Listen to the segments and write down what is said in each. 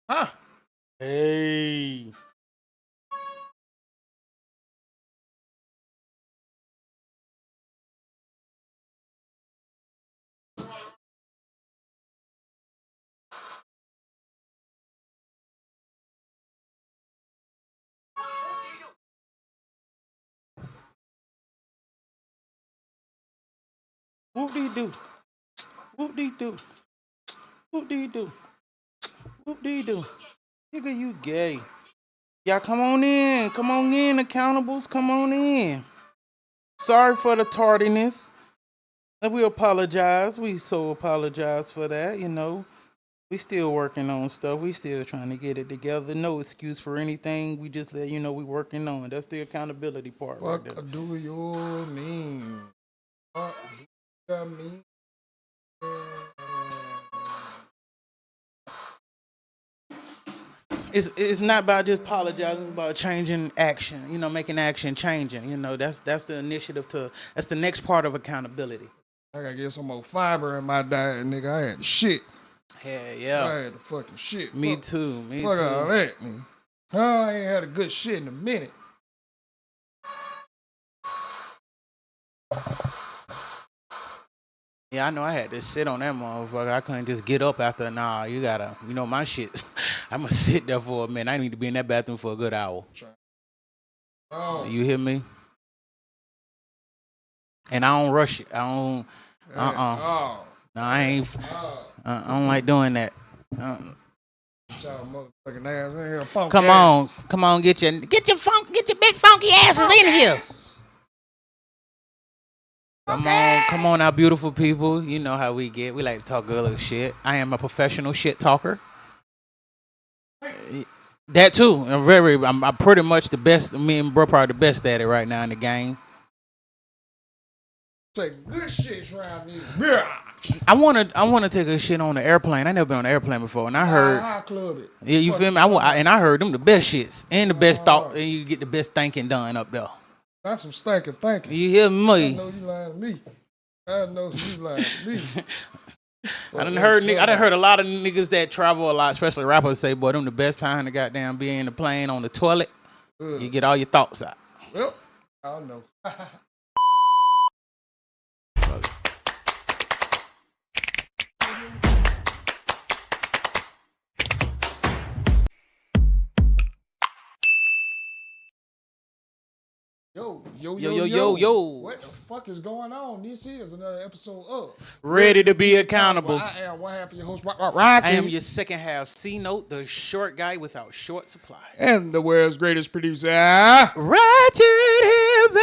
Huh? Hey. Whoop dee do. Whoop dee do. Whoop dee do. Whoop dee do. Nigga, you gay. Y'all come on in. Come on in, accountables. Come on in. Sorry for the tardiness. And we apologize. We so apologize for that, you know. We still working on stuff. We still trying to get it together. No excuse for anything. We just let you know we working on it. That's the accountability part right there. What do you mean? What do you mean? It's not about just apologizing. It's about changing action. You know, making action changing. You know, that's the initiative to. That's the next part of accountability. I gotta get some more fiber in my diet, nigga. I had to shit. Hell yeah. I had to fucking shit. Me too. Me fuck too. all that, nigga. I ain't had a good shit in a minute. Yeah, I know I had to sit on that motherfucker. I couldn't just get up after. Nah, you gotta. You know my shit. I'm gonna sit there for a minute. I need to be in that bathroom for a good hour. Oh. You hear me? And I don't rush it. I don't. Oh. No, I ain't. I don't like doing that. Y'all motherfucking ass in here, funky Come asses. on, come on, get your big funky asses in here. Come on, our beautiful people. You know how we get. We like to talk good shit. I am a professional shit talker. That too. I'm pretty much the best. Me and bro probably the best at it right now in the game. Say good shit around here. I wanna take a shit on the airplane. I never been on the airplane before, and I heard. High club it. Yeah, you feel me? I heard them the best shits and the best thought, and you get the best thinking done up there. That's some stinking thinking. You hear me? I know you lying to me. I know you lying to me. I done heard a lot of niggas that travel a lot, especially rappers, say, boy, them the best time to goddamn be in the plane on the toilet. You get all your thoughts out. Well, I don't know. Yo. What the fuck is going on? This is another episode of Ready to be accountable. I am one half of your host, Ratchet. I am your second half, C-Note, the short guy without short supply. And the world's greatest producer, Ratchet Hippie,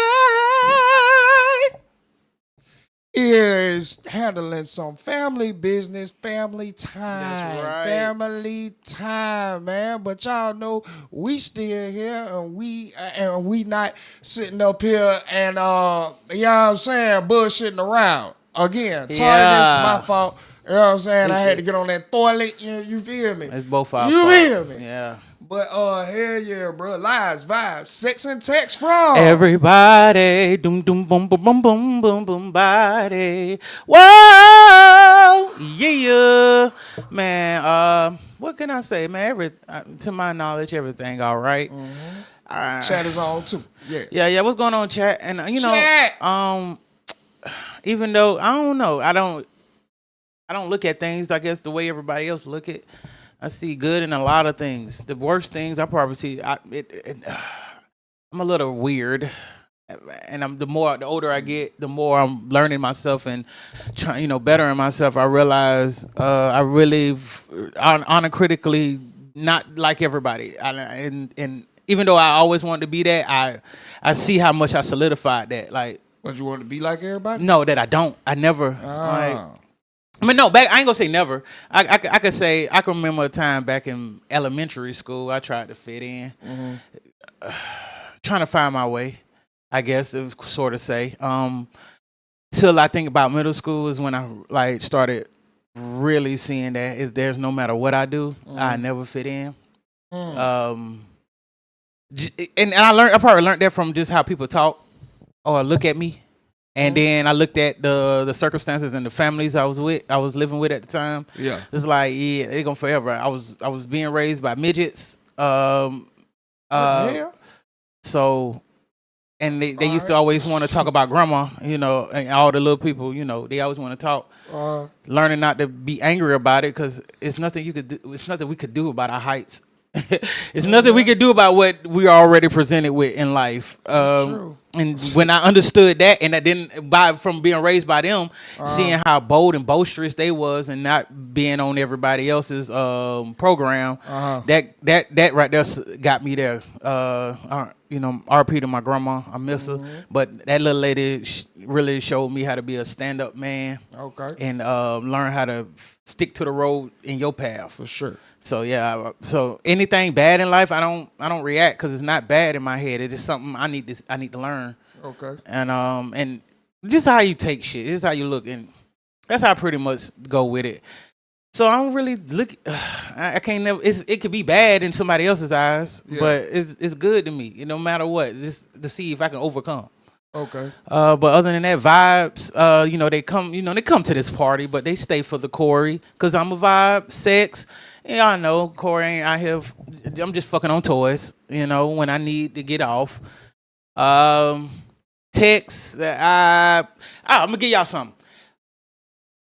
is handling some family business, family time. That's right. Family time, man. But y'all know we still here and we not sitting up here and you know what I'm saying, bullshitting around. Again, tardiness, my fault. You know what I'm saying? I had to get on that toilet. You feel me? It's both our fault. You feel me? Yeah. But hell yeah, bro. Lies, vibes, sex and text from everybody. Doom doom boom boom boom boom boom boom body. Whoa, yeah, man. What can I say, man? To my knowledge, everything all right. Mm-hmm. Chat is on too. Yeah. What's going on, chat? And you know, chat. Even though I don't know, I don't look at things, I guess, the way everybody else look at. I see good in a lot of things. The worst things I probably see. I'm a little weird, and the older I get, the more I'm learning myself and trying, bettering myself. I realize I really, uncritically, not like everybody. And even though I always wanted to be that, I see how much I solidified that. Like, what, you want to be like everybody? No, that I don't. I never. I mean, no, I ain't gonna say never. I could say I can remember a time back in elementary school. I tried to fit in, trying to find my way, I guess to sort of say. Till I think about middle school is when I started really seeing that there's no matter what I do, I never fit in. And I probably learned that from just how people talk or look at me. And then I looked at the circumstances and the families I was living with at the time. Yeah. It's like, yeah, they gonna forever. I was being raised by midgets. What the hell? So, and they used to always want to talk about grandma, you know, and all the little people, you know, they always want to talk. Learning not to be angry about it, because it's nothing you could do. It's nothing we could do about our heights. It's nothing we could do about what we are already presented with in life. True. And when I understood that, and I didn't from being raised by them, seeing how bold and boisterous they was, and not being on everybody else's program, that right there got me there. You know, RP to my grandma, I miss her, but that little lady really showed me how to be a stand-up man. Okay. And learn how to stick to the road in your path. For sure. So yeah, so anything bad in life, I don't react, because it's not bad in my head. It's just something I need to learn. Okay. And just how you take shit. This is how you look, and that's how I pretty much go with it. So I don't really look. I can't never. It could be bad in somebody else's eyes, but it's good to me. No matter what, just to see if I can overcome. Okay. But other than that, vibes. You know, they come to this party, but they stay for the Corey, because I'm a vibe, sex. Yeah, I know Corey ain't out here. I'm just fucking on toys. You know, when I need to get off. Text. I'm gonna give y'all something.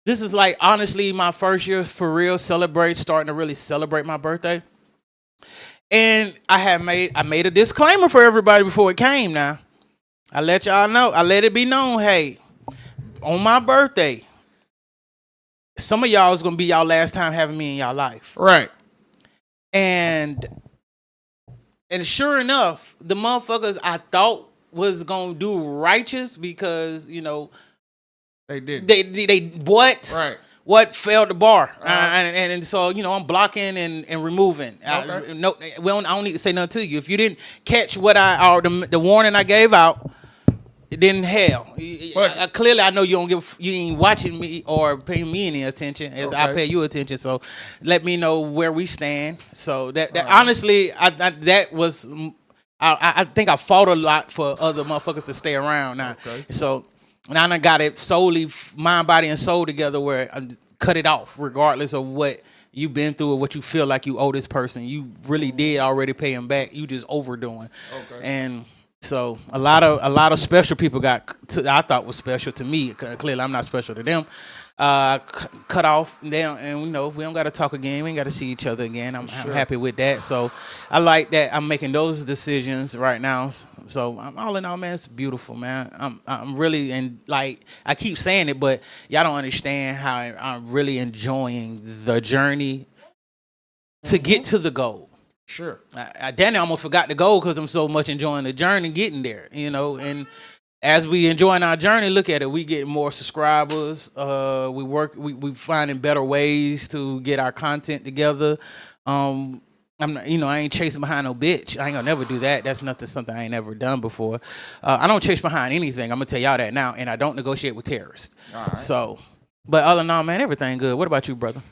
This is like honestly my first year for real starting to really celebrate my birthday. And I made a disclaimer for everybody before it came. Now, I let y'all know. I let it be known. Hey, on my birthday, some of y'all is gonna be y'all last time having me in y'all life. Right. And sure enough, the motherfuckers I thought was gonna do righteous, because you know they did. They what? Right. What failed the bar? And so, you know, I'm blocking and removing. Okay. I don't need to say nothing to you. If you didn't catch what the warning I gave out, then hell. Clearly, I know you ain't watching me or paying me any attention as I pay you attention. So let me know where we stand. So that honestly, that was. I think I fought a lot for other motherfuckers to stay around now. Okay. So now I got it solely mind, body, and soul together, where I cut it off regardless of what you've been through or what you feel like you owe this person. You really did already pay him back. You just overdoing. Okay. And so a lot of special people I thought was special to me. Clearly, I'm not special to them. Cut off them, and you know we don't got to talk again. We ain't got to see each other again. I'm happy with that. So I like that I'm making those decisions right now. So I'm all in all, man, it's beautiful, man. I'm really, and like I keep saying it, but y'all don't understand how I'm really enjoying the journey to get to the goal. Sure. Danny almost forgot the goal because I'm so much enjoying the journey getting there, you know. And as we enjoying our journey, look at it. We get more subscribers. We finding better ways to get our content together. I'm not, you know, I ain't chasing behind no bitch. I ain't gonna never do that. That's something I ain't never done before. I don't chase behind anything. I'm gonna tell y'all that now, and I don't negotiate with terrorists. All right. So, but other than that, man, everything good. What about you, brother?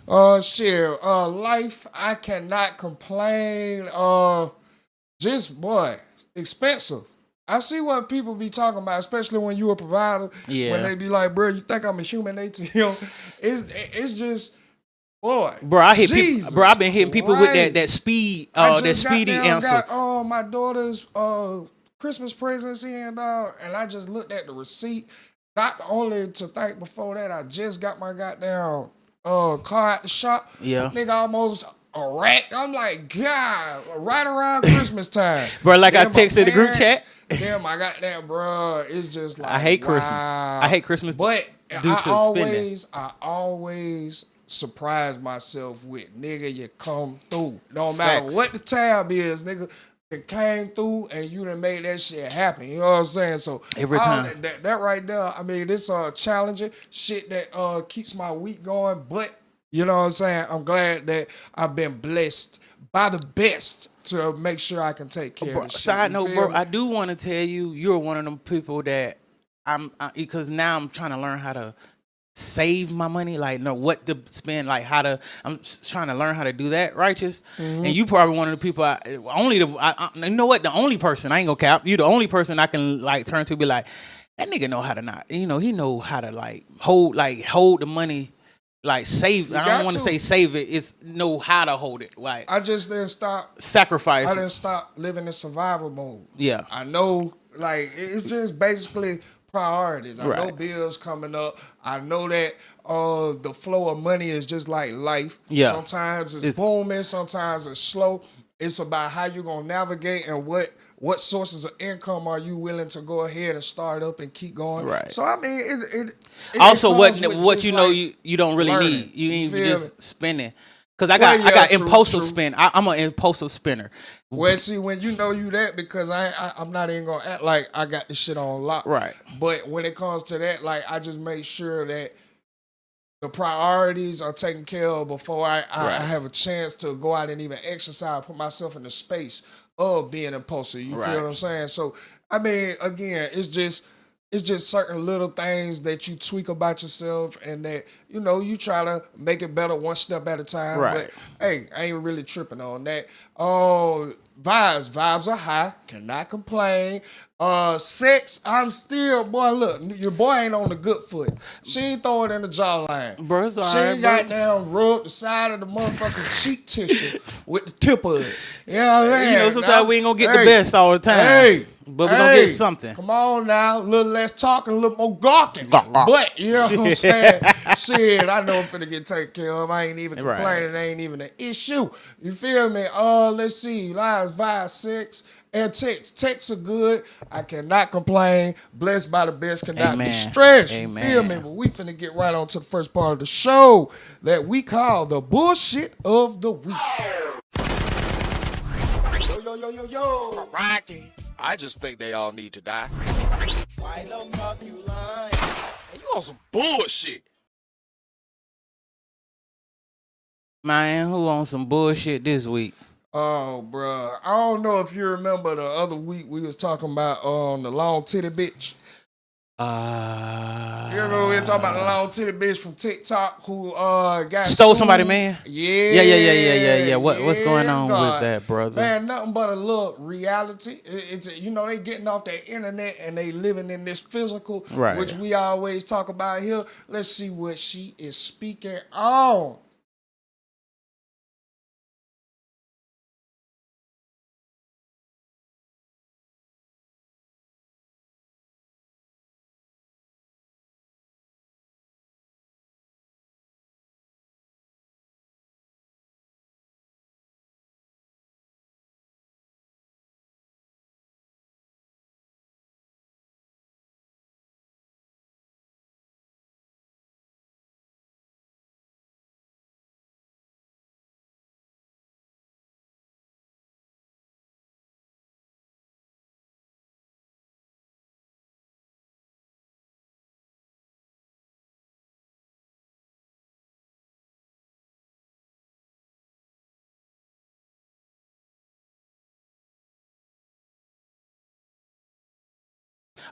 Shit. Life, I cannot complain. Just boy, expensive. I see what people be talking about, especially when you a provider. Yeah. When they be like, bro, you think I'm a human ATM? It's just, boy. Bro, I hit people. Bro, I've been hitting people with that speed, that speedy answer. Got my daughter's Christmas presents in, and I just looked at the receipt. Not only to think before that, I just got my goddamn car at the shop. Yeah. Nigga almost a rack. I'm like, God, right around Christmas time. Bro, like I texted the group chat. Damn, my goddamn bro, it's just like I hate Christmas. I hate Christmas. But I always surprise myself with, nigga, you come through. No matter what the tab is, nigga, it came through and you done made that shit happen. You know what I'm saying? So every time that right there, I mean, this challenging shit that keeps my week going. But you know what I'm saying? I'm glad that I've been blessed by the best to make sure I can take care of this shit. Side note, bro, I do want to tell you, you're one of them people that because now I'm trying to learn how to save my money, like know what to spend, like how to. I'm trying to learn how to do that, righteous. Mm-hmm. And you probably one of the people. You know what? The only person I ain't gonna cap. You the only person I can like turn to, be like, that nigga know how to not. He know how to hold the money, save. I don't want to say save it. It's know how to hold it. Like I just didn't stop sacrifice. I didn't stop living in survival mode. Yeah, I know. Like it's just basically priorities. I know bills coming up. I know that the flow of money is just like life. Yeah. Sometimes it's booming, sometimes it's slow. It's about how you're gonna navigate and what sources of income are you willing to go ahead and start up and keep going. Right. So I mean it also it what you know you don't really need. You ain't just spending. Cause I got impulsive spend. I'm an impulsive spinner. Well, see, when you know you that, because I'm not even gonna act like I got this shit on lock. Right. But when it comes to that, like I just make sure that the priorities are taken care of before I have a chance to go out and even exercise, put myself in the space of being impulsive. You feel what I'm saying? So I mean, again, it's just certain little things that you tweak about yourself and that, you try to make it better one step at a time. Right. But, hey, I ain't really tripping on that. Oh, vibes are high. Cannot complain. Sex, I'm still, boy, look, your boy ain't on the good foot. She ain't throwing in the jawline. Bro, it's all she right, ain't got down rubbed the side of the motherfucking cheek tissue with the tip of it. You know what I'm saying? Sometimes we ain't gonna get the best all the time. But we're gonna get something. Come on now. A little less talking, a little more gawking. But, you know what I'm saying? Shit, I know I'm finna get taken care of. I ain't even complaining. It ain't even an issue. You feel me? Let's see. Lies, vibes, sex, and text. Texts are good. I cannot complain. Blessed by the best, cannot be stressed. Amen. You feel me? But we finna get right on to the first part of the show that we call the bullshit of the week. Yo. Rocky. I just think they all need to die. Why the fuck you lying? You on some bullshit. Man, who on some bullshit this week? Oh, bruh. I don't know if you remember the other week we was talking about the long titty bitch. You remember we were talking about the long titty bitch from TikTok who got stole sued? somebody, man? Yeah. What's going on with that, brother? Man, nothing but a little reality. It's they getting off their internet and they living in this physical, which we always talk about here. Let's see what she is speaking on.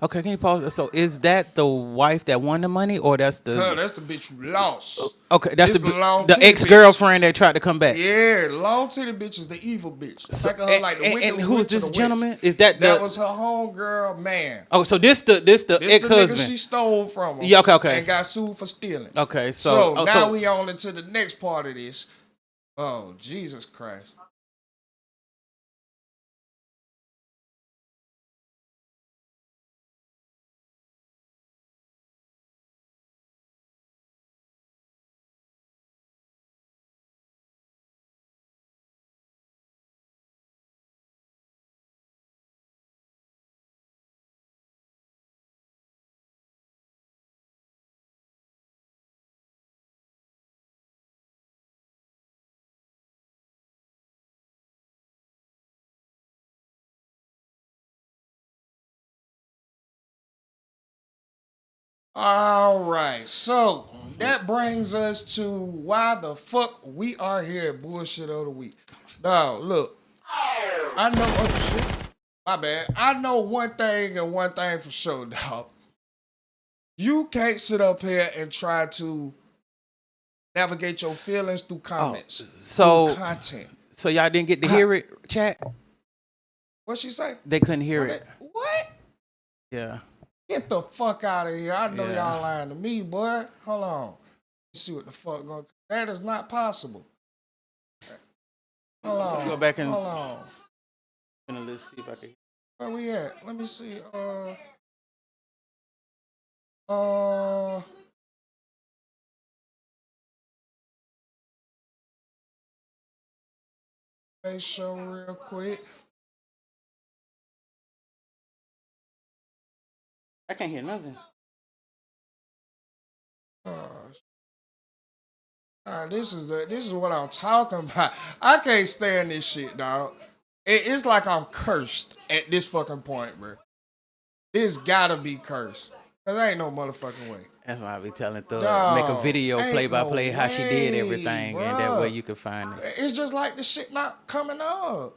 Okay, can you pause? So is that the wife that won the money, or that's the? That's the bitch you lost. Okay, that's the the ex-girlfriend that tried to come back. Yeah, long titty bitch is the evil bitch. Think of her like the wicked and who's witch this of the gentleman? West. Is that was her homegirl man? Oh, so this the ex-husband. The nigga she stole from him. Yeah, okay. And got sued for stealing. Okay, so now we on into the next part of this. Oh, Jesus Christ. All right, so that brings us to why the fuck we are here at Bullshit of the Week. Now, look, I know, oh shit, my bad. I know one thing and one thing for sure, dog. You can't sit up here and try to navigate your feelings through comments, through content. So y'all didn't get to hear it, chat? What she say? They couldn't hear it. What? Yeah. Get the fuck out of here. I know Yeah. y'all lying to me, boy. Hold on. Let's see what the fuck going. That is not possible. Hold on. Go back and Hold on. let's see if I can. Where we at? Let me see. Uh. Make sure real quick. I can't hear nothing. This is what I'm talking about. I can't stand this shit, dog. It's like I'm cursed at this fucking point, bro. This gotta be cursed. Cause there ain't no motherfucking way. That's why I be telling Thug, Dog, make a video ain't play by no play how she did way, everything, and that bruh. way you can find it. It's just like the shit not coming up.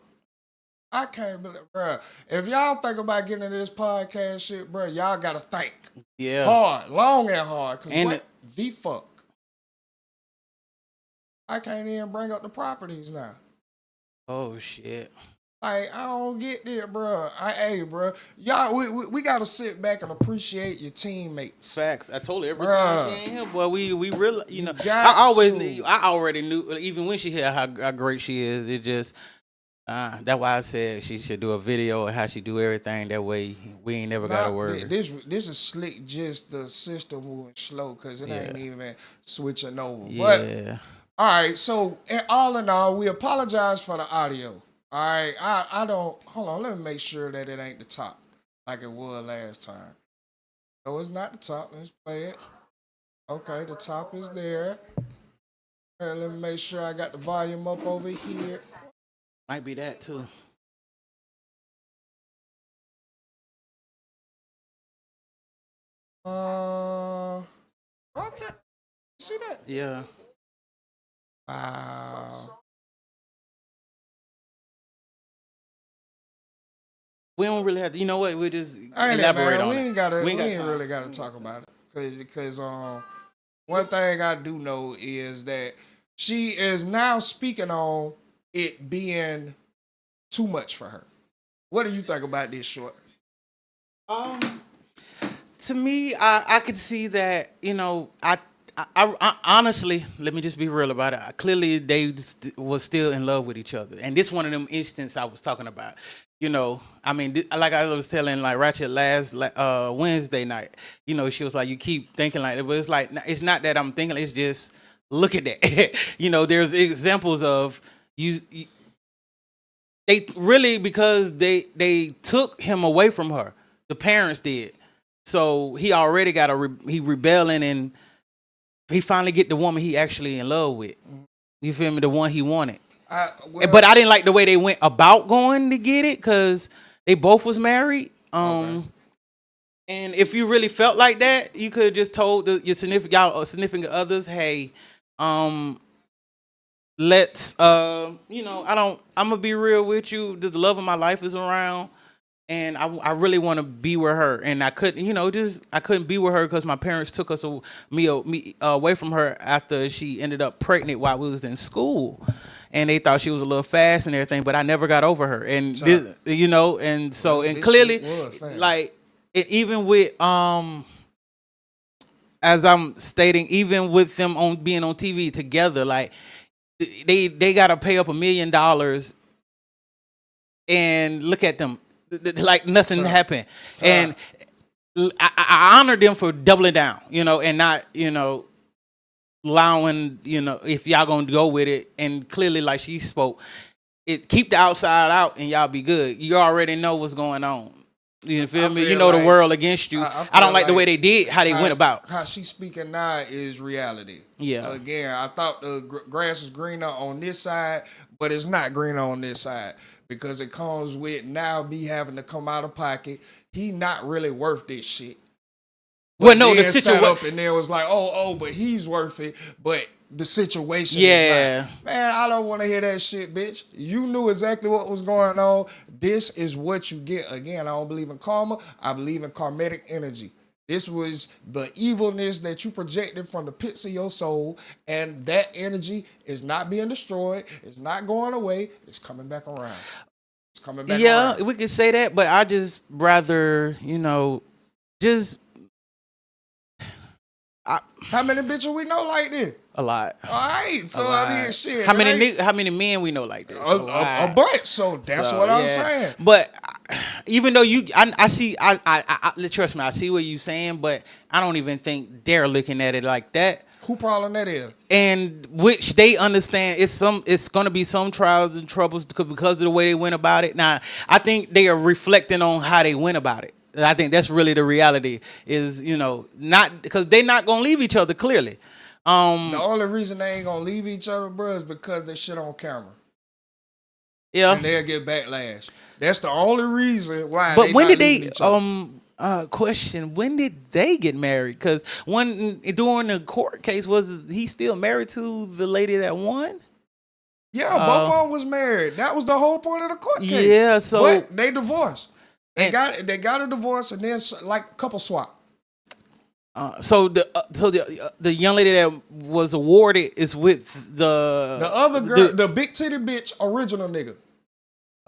I can't believe, bro. If y'all think about getting into this podcast shit, bro, y'all gotta think Yeah. hard, long and hard. Cause And what the fuck? I can't even bring up the properties now. Oh shit. Like, I don't get that, bro. Hey, bro, y'all, we gotta sit back and appreciate your teammates. Facts. I told her every Bruh. time she ain't here, boy. We really, you know, got I already knew, even when she here, how great she is. It just, that's why I said she should do a video of how she do everything. That way, we ain't never got to worry. This is slick, just the system moving slow, cause it ain't even switching over. Yeah. But all right, so all in all, we apologize for the audio. All right, I don't, hold on, let me make sure that it ain't the top like it was last time. No, it's not the top. Let's play it. Okay, the top is there. And let me make sure I got the volume up over here. Might be that too. Okay. See that? Yeah. Wow. We don't really have to. You know what? We just Ain't elaborate it, man? on We it. ain't gotta. We ain't got ain't time. really gotta talk about it, because one thing I do know is that she is now speaking on it being too much for her. What do you think about this, Short? To me, I could see that. You know, I honestly, let me just be real about it. Clearly, they was still in love with each other, and this one of them instances I was talking about. You know, I mean, like I was telling like Ratchet last Wednesday night. You know, she was like, "You keep thinking like it," but it's like it's not that I'm thinking. It's just look at that. You know, there's examples of you. They really because they took him away from her. The parents did. So he already got he rebelling, and he finally get the woman he actually in love with. You feel me? The one he wanted. But I didn't like the way they went about going to get it because they both was married. And if you really felt like that, you could have just told your significant others, hey, let's you know, I'm gonna be real with you. The love of my life is around. And I really want to be with her, and I couldn't, you know, I couldn't be with her because my parents took me away from her after she ended up pregnant while we was in school, and they thought she was a little fast and everything, but I never got over her, and this, you know, and so and clearly, like even with as I'm stating, even with them on being on TV together, like they gotta pay up $1 million, and look at them. Like nothing happened, and I honor them for doubling down, you know, and not, you know, allowing, you know, if y'all gonna go with it, and clearly, like she spoke, keep the outside out, and y'all be good. You already know what's going on. You feel me? You know the world against you. I don't like the way they did, how they went about. How she's speaking now is reality. Yeah. Again, I thought the grass was greener on this side, but it's not greener on this side. Because it comes with now me having to come out of pocket. He not really worth this shit. But well, no, the situation up and there was like, but he's worth it. But the situation, yeah, is not. Man, I don't want to hear that shit, bitch. You knew exactly what was going on. This is what you get. Again, I don't believe in karma. I believe in karmic energy. This was the evilness that you projected from the pits of your soul, and that energy is not being destroyed. It's not going away. It's coming back around. It's coming back around. We could say that, but I just rather, you know, just How many bitches we know like this? a lot. All right, so A I mean, lot. shit. How many men we know like this? A bunch. So that's what I'm saying. But even though I see, trust me, I see what you're saying, but I don't even think they're looking at it like that. Who problem that is? And which they understand it's gonna be some trials and troubles because of the way they went about it. Now, I think they are reflecting on how they went about it. I think that's really the reality. Is not because they're not gonna leave each other clearly. The only reason they ain't gonna leave each other, bro, is because they shit on camera. Yeah, and they'll get backlash. That's the only reason why. But when did they? Each other. Question: when did they get married? Because during the court case, was he still married to the lady that won? Yeah, both of them was married. That was the whole point of the court case. Yeah, so but they divorced. They got a divorce and then like a couple swap. So the young lady that was awarded is with the other girl, the big titty bitch, original nigga.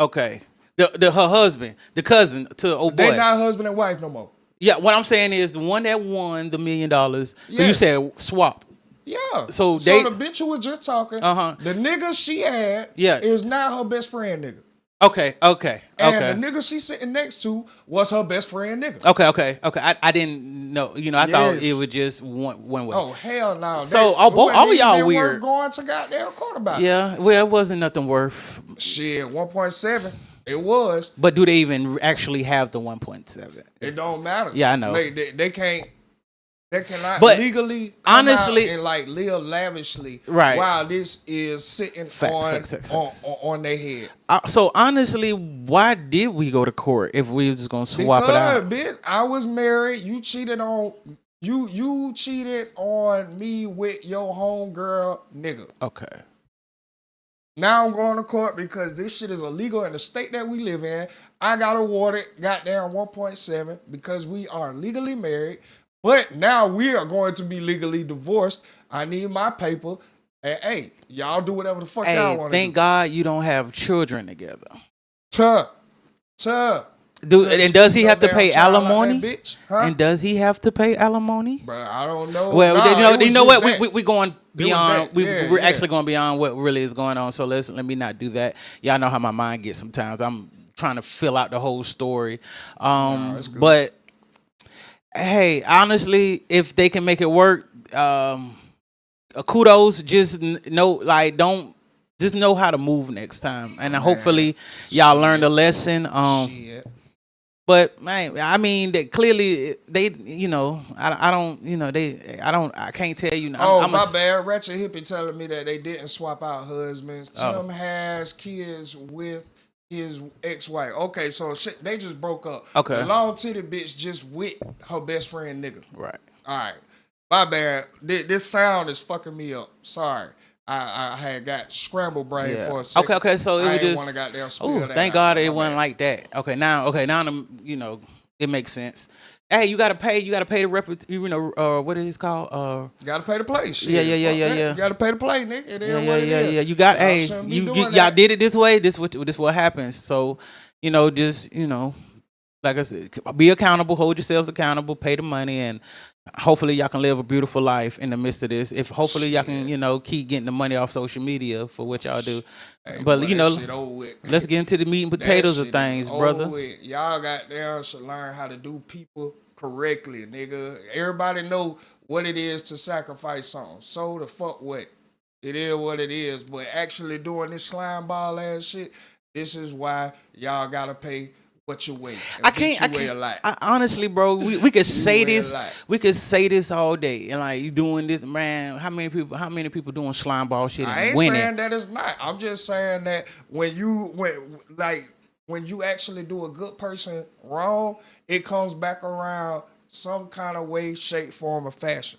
Okay, her husband, the cousin to old boy. They not husband and wife no more. Yeah, what I'm saying is the one that won the $1 million. Yes. You said swap. Yeah. So the bitch who was just talking, the nigga she had, is now her best friend nigga. Okay. And the nigga she sitting next to was her best friend nigga. Okay. I didn't know. I thought it was just one way. Oh hell no. So all y'all weird. Going to goddamn court about. Yeah. Well, it wasn't nothing worth. Shit, 1.7. It was. But do they even actually have the 1.7? It don't matter. Yeah, I know. They can't. They cannot legally come honestly, out and like live lavishly while this is sitting facts. on their head. So honestly, why did we go to court if we were just gonna swap it out? Bitch, I was married. You cheated on you cheated on me with your homegirl nigga. Okay. Now I'm going to court because this shit is illegal in the state that we live in. I got awarded goddamn 1.7 because we are legally married. But now we are going to be legally divorced. I need my paper. And hey, y'all do whatever the fuck y'all want to do. Thank God you don't have children together. Tuh. And does he have to pay alimony? Like bitch, huh? And does he have to pay alimony? Bro, I don't know. Well, you know what? We're going beyond. We're actually going beyond what really is going on. So let me not do that. Y'all know how my mind gets sometimes. I'm trying to fill out the whole story. But hey, honestly, if they can make it work, kudos. Just know how to move next time, and hopefully y'all learned a lesson. But man, I mean, that clearly they, I can't tell you. My bad. Ratchet Hippie telling me that they didn't swap out husbands. Tim has kids with his ex-wife. Okay, so they just broke up. Okay. The long titty bitch just with her best friend nigga. Right. All right. My bad. This sound is fucking me up. Sorry. I had got scrambled brain for a second. Okay. So it was just. Want to goddamn spill that thank God it wasn't like that. Okay, now it makes sense. Hey, you gotta pay the what is it called? You gotta pay the play. Shit. Yeah. You gotta pay the play, nigga. Yeah. You got. Y'all did it this way. This what happens. So, like I said, be accountable. Hold yourselves accountable. Pay the money, and hopefully y'all can live a beautiful life in the midst of this. If hopefully y'all can keep getting the money off social media for what y'all do. Hey, but let's get into the meat and potatoes of things, brother. Y'all goddamn should learn how to do people correctly, nigga. Everybody know what it is to sacrifice something. So the fuck what? It is what it is. But actually doing this slime ball ass shit, this is why y'all gotta pay what you weigh. I can't. Honestly, bro, we could say this. We could say this all day, and like you doing this, man. How many people doing slime ball shit and I ain't winning? saying that it's not. I'm just saying that when you actually do a good person wrong, it comes back around some kind of way, shape, form, or fashion.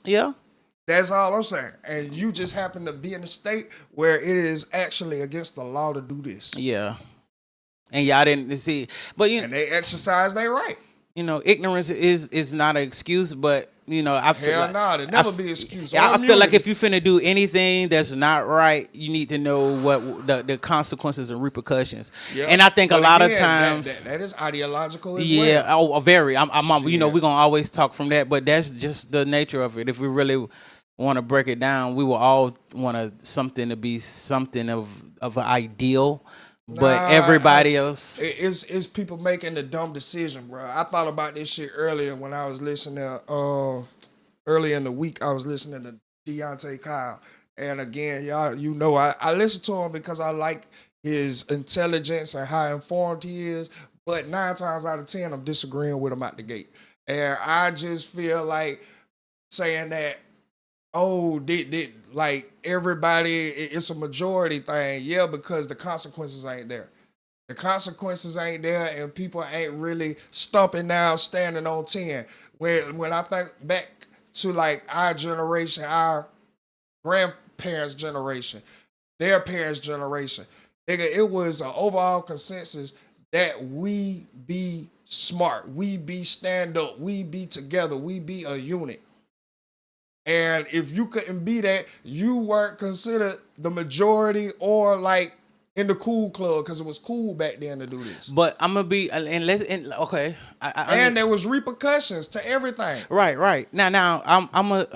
Yeah. That's all I'm saying. And you just happen to be in a state where it is actually against the law to do this. Yeah. And y'all didn't see, but and they exercise their right. ignorance is not an excuse, but I feel Hell like no, it never be excuse. I Or feel like immunity. if you finna do anything that's not right, you need to know what the consequences and repercussions. Yeah. And I think But a lot of again, times, that is ideological as yeah, well. very. I'm Shit. we're gonna always talk from that, but that's just the nature of it. If we really want to break it down, we will all want something to be something of an ideal, but everybody else. It's people making the dumb decision, bro. I thought about this shit earlier when I was listening. Earlier in the week, I was listening to Deontay Kyle, and again, y'all, I listen to him because I like his intelligence and how informed he is. But 9 times out of 10, I'm disagreeing with him out the gate, and I just feel like saying that. Oh, did like everybody? It's a majority thing, yeah, because the consequences ain't there. The consequences ain't there, and people ain't really stumping down, standing on 10. When I think back to like our generation, our grandparents' generation, their parents' generation, nigga, it was an overall consensus that we be smart, we be stand up, we be together, we be a unit. And if you couldn't be that, you weren't considered the majority or like in the cool club because it was cool back then to do this. But I'm gonna be okay. And there was repercussions to everything. Right. Now I'm a.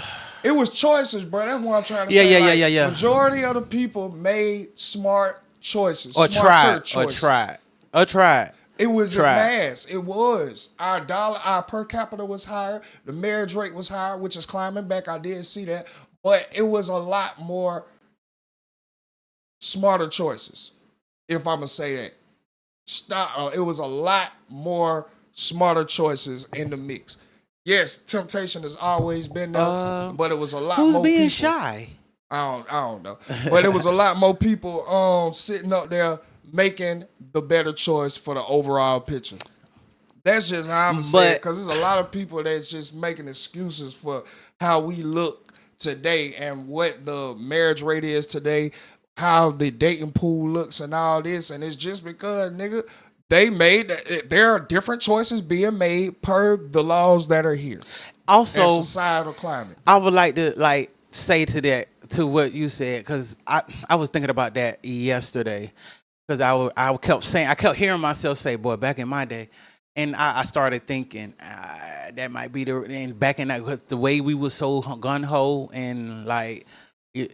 It was choices, bro. That's what I'm trying to Yeah, say. yeah. Majority of the people made smart choices, Or smarter tried. It was a Tried. mass. It was. Our per capita was higher. The marriage rate was higher, which is climbing back. I did see that. But it was a lot more smarter choices, if I'm going to say that. It was a lot more smarter choices in the mix. Yes, temptation has always been there, but it was a lot more people. Who's being shy? I don't know. But it was a lot more people sitting up there making the better choice for the overall picture. That's just how I'm saying, because there's a lot of people that's just making excuses for how we look today and what the marriage rate is today, how the dating pool looks and all this, and it's just because, nigga, there are different choices being made per the laws that are here. Also, and societal climate. I would like to say to what you said, because I was thinking about that yesterday. Because I kept hearing myself say, boy, back in my day. And I started thinking, that might be and back in that, the way we was so gun-ho and like, it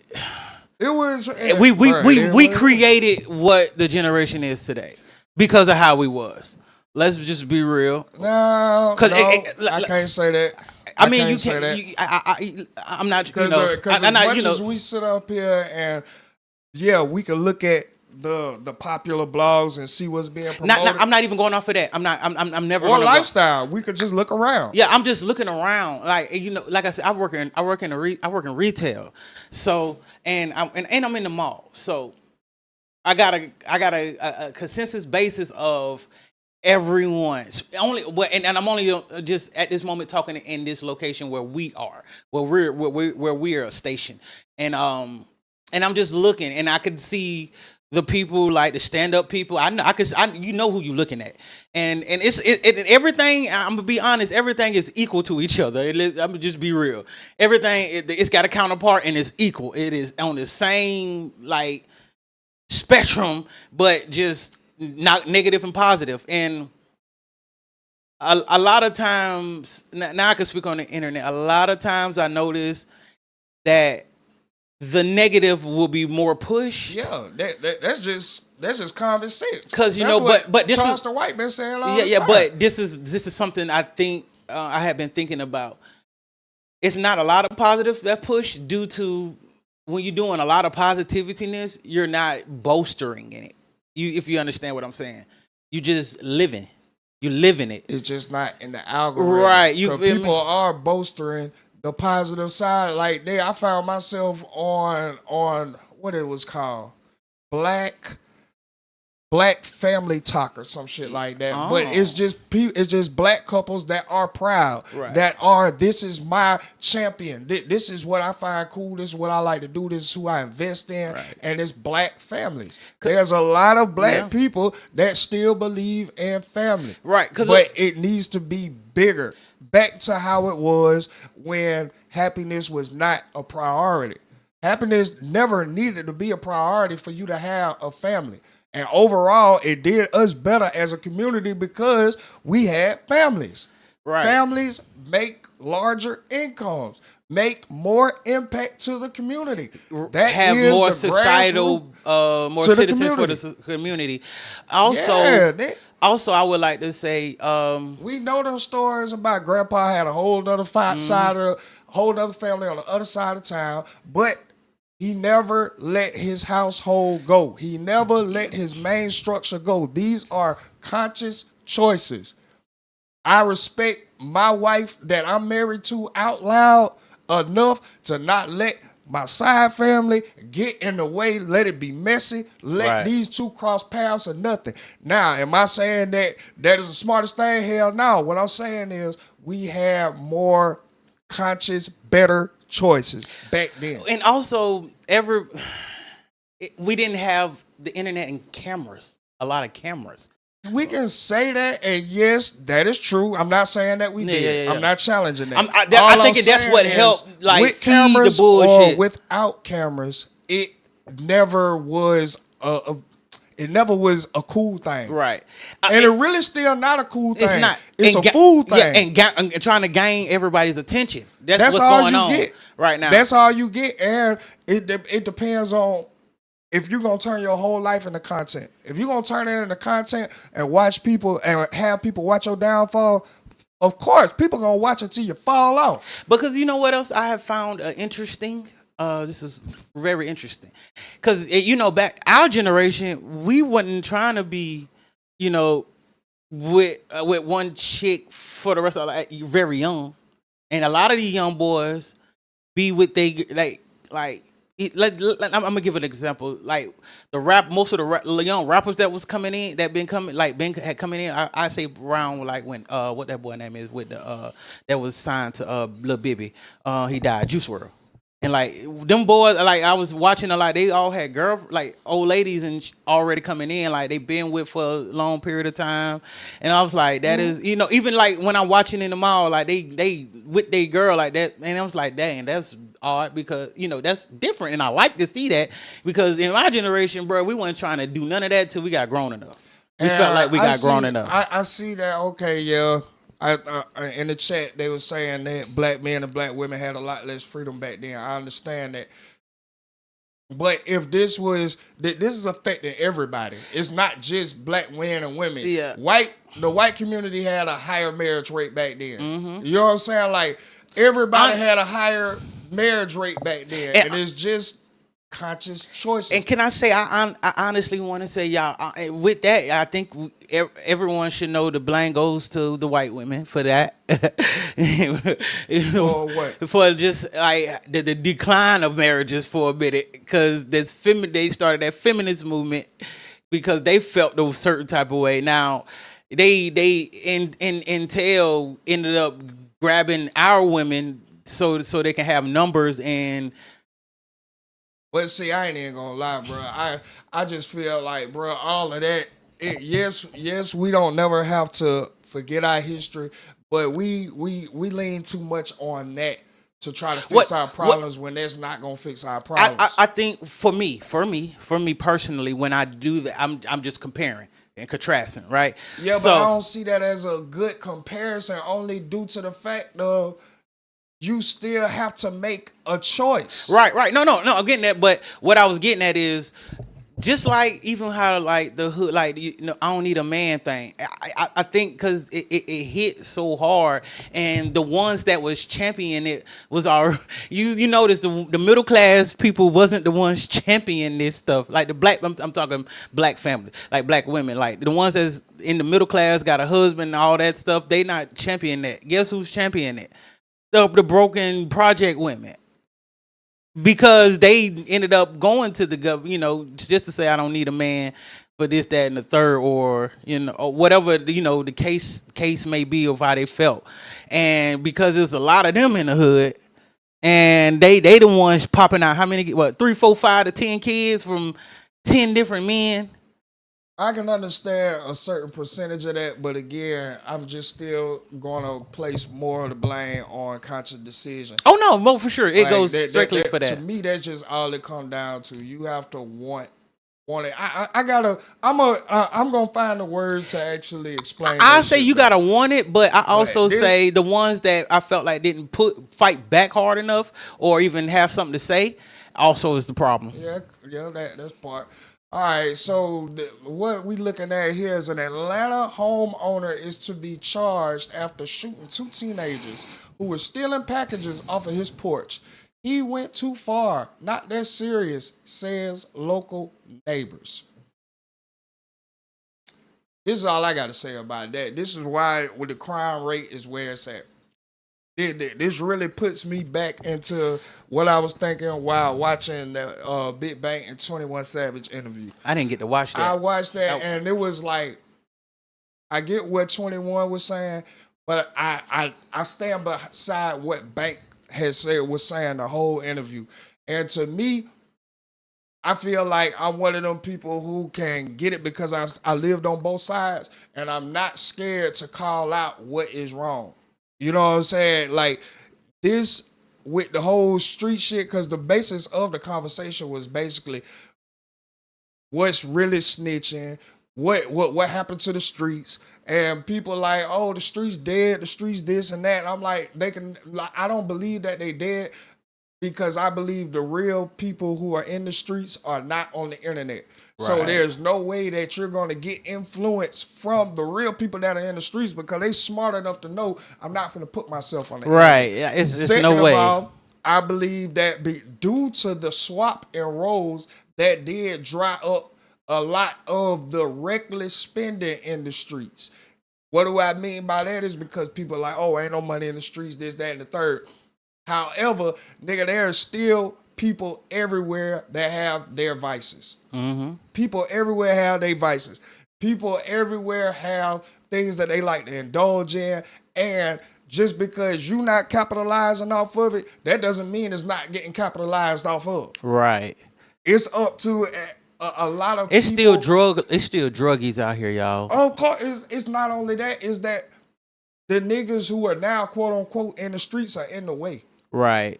was, we created what the generation is today because of how we was. Let's just be real. No, I can't say that. I mean, you can't. I'm not, because as much as we sit up here and we can look at the popular blogs and see what's being promoted. I'm not even going off of that. I'm never. Or lifestyle. We could just look around. Yeah, I'm just looking around. Like like I said, I work in retail. So and I'm in the mall. So I got a consensus basis of everyone's and I'm only just at this moment talking in this location where we are, where we're stationed, and I'm just looking and I could see the people, like the stand-up people. I know who you're looking at, and it's everything. I'm gonna be honest. Everything is equal to each other. I'm gonna just be real. Everything it's got a counterpart and it's equal. It is on the same like spectrum, but just not negative and positive. And a lot of times, now I can speak on the internet. A lot of times I notice that the negative will be more push. Yeah, that's just common sense. Because but this Charles is the White been saying all yeah. time. But this is something I think I have been thinking about. It's not a lot of positive that push due to when you're doing a lot of positivityness, you're not bolstering in it. If you understand what I'm saying, you just living. You're living it. It's just not in the algorithm. Right. People are bolstering the positive side. Like I found myself on what it was called, Black black family talk or some shit like that. But it's just black couples that are proud, that are, this is my champion. This is what I find cool. This is what I like to do. This is who I invest in. And it's black families. There's a lot of black people that still believe in family. But it needs to be bigger. Back to how it was when happiness was not a priority. Happiness never needed to be a priority for you to have a family. And overall, it did us better as a community because we had families. Families make larger incomes, make more impact to the community. That have is more the societal, more citizens for the community. Also, I would like to say, we know those stories about Grandpa had a whole other side of the whole other family on the other side of town, but he never let his household go. He never let his main structure go. These are conscious choices. I respect my wife that I'm married to out loud enough to not let my side family get in the way, let it be messy, let these two cross paths or nothing. Now, am I saying that is the smartest thing? Hell no. What I'm saying is we have more conscious, better choices back then. And also, we didn't have the internet and cameras, a lot of cameras. We can say that, and yes, that is true. I'm not saying that we did. I'm not challenging that. I think that's what helped, like, with feed cameras the bullshit. or without cameras, it never was a cool thing. Right. And it really still not a cool thing. It's not. It's a fool thing. Yeah, and trying to gain everybody's attention. That's what's all going you on get right now. That's all you get. And it depends on if you're going to turn your whole life into content. If you're going to turn it into content and watch people and have people watch your downfall, of course, people going to watch until you fall off. Because you know what else I have found interesting? This is very interesting. Because, back our generation, we wasn't trying to be, with one chick for the rest of our life, very young. And a lot of these young boys be with I'm gonna give an example. Like most of the young rappers that was coming in, had coming in. I say around like when what that boy name is with the that was signed to Lil Bibby. He died, Juice WRLD. And like them boys, like I was watching a lot. They all had old ladies and already coming in. Like they been with for a long period of time. And I was like, that is, even like when I'm watching in the mall, like they with their girl like that. And I was like, dang, that's odd because that's different. And I like to see that because in my generation, bro, we weren't trying to do none of that till we got grown enough. We felt like we got grown enough. I see that. Okay, yeah. In the chat, they were saying that black men and black women had a lot less freedom back then. I understand that. But if this is affecting everybody. It's not just black men and women. Yeah. The white community had a higher marriage rate back then. Mm-hmm. You know what I'm saying? Like, everybody had a higher marriage rate back then. And it's just conscious choices. And can I say, I honestly want to say, y'all, with that, I think everyone should know the blame goes to the white women for that. For what? For just like the decline of marriages for a minute, because they started that feminist movement because they felt those certain type of way. Now they Intel ended up grabbing our women so they can have numbers and. But see, I ain't even gonna lie, bro. I just feel like, bro, all of that. Yes, we don't never have to forget our history, but we lean too much on that to try to fix our problems when that's not gonna fix our problems. I think for me personally, when I do that, I'm just comparing and contrasting, right? Yeah, but I don't see that as a good comparison, only due to the fact of. You still have to make a choice. Right. No, I'm getting that. But what I was getting at is just like even how like the hood, like I don't need a man thing. I think because it hit so hard, and the ones that was championing it was our. You notice the middle class people wasn't the ones championing this stuff. Like the black, I'm talking black families, like black women, like the ones that's in the middle class got a husband and all that stuff. They not championing that. Guess who's championing it? The broken project women, because they ended up going to the government, just to say I don't need a man, for this, that, and the third, or or whatever the case may be of how they felt, and because there's a lot of them in the hood, and they the ones popping out. How many? What 3, 4, 5 to 10 kids from 10 different men. I can understand a certain percentage of that, but again, I'm just still going to place more of the blame on conscious decision. Oh no, for sure, it goes strictly for that. To me, that's just all it comes down to. You have to want it. I'm gonna find the words to actually explain. I say you gotta want it, but I also say the ones that I felt like didn't fight back hard enough, or even have something to say, also is the problem. Yeah, that's part. All right, so what we looking at here is an Atlanta homeowner is to be charged after shooting 2 teenagers who were stealing packages off of his porch. He went too far, not that serious, says local neighbors. This is all I got to say about that. This is why with the crime rate is where it's at. This really puts me back into what I was thinking while watching the Big Bang and 21 Savage interview. I didn't get to watch that. I watched that, and it was like, I get what 21 was saying, but I stand beside what Bank was saying the whole interview. And to me, I feel like I'm one of them people who can get it because I lived on both sides, and I'm not scared to call out what is wrong. You know what I'm saying? Like this with the whole street shit, because the basis of the conversation was basically what's really snitching, what happened to the streets, and people like, oh, the streets dead, the streets this and that. And I'm like, I don't believe that they dead, because I believe the real people who are in the streets are not on the internet. Right. So there's no way that you're going to get influence from the real people that are in the streets, because they smart enough to know I'm not going to put myself on the internet. Right. Yeah, it's no way. All, I believe that due to the swap and rolls, that did dry up a lot of the reckless spending in the streets. What do I mean by that is because people are like, oh, ain't no money in the streets, this, that, and the third. However, nigga, there are still people everywhere that have their vices. Mm-hmm. People everywhere have their vices. People everywhere have things that they like to indulge in. And just because you're not capitalizing off of it, that doesn't mean it's not getting capitalized off of. Right. It's up to a lot of it's people. It's still druggies out here, y'all. Of course, it's not only that, it's that the niggas who are now, quote unquote, in the streets are in the way. Right.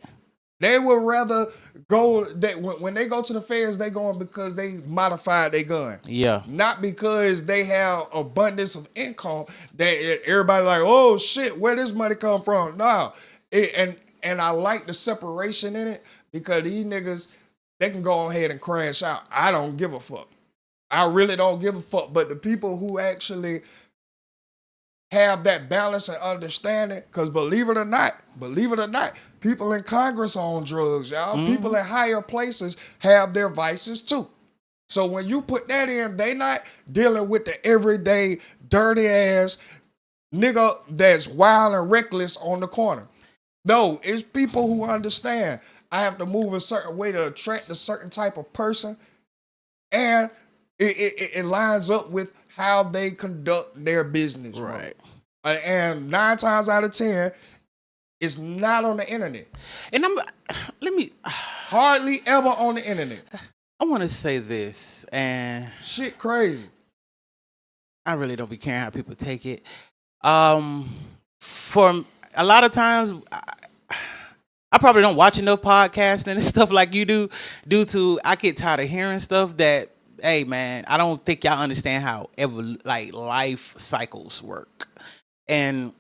They would rather go when they go to the feds, they going because they modified their gun. Yeah. Not because they have abundance of income that everybody like, oh shit, where this money come from? No. And I like the separation in it, because these niggas, they can go ahead and crash out. I don't give a fuck. I really don't give a fuck. But the people who actually have that balance and understanding, because believe it or not, people in Congress are on drugs, y'all. Mm-hmm. People in higher places have their vices too. So when you put that in, they not dealing with the everyday dirty ass nigga that's wild and reckless on the corner. No, it's people who understand I have to move a certain way to attract a certain type of person, and it lines up with how they conduct their business. Right. And 9 times out of 10, it's not on the internet. And hardly ever on the internet. I want to say this, and shit crazy. I really don't be caring how people take it. For a lot of times, I probably don't watch enough podcasting and stuff like you do, due to I get tired of hearing stuff that, hey man, I don't think y'all understand how life cycles work, and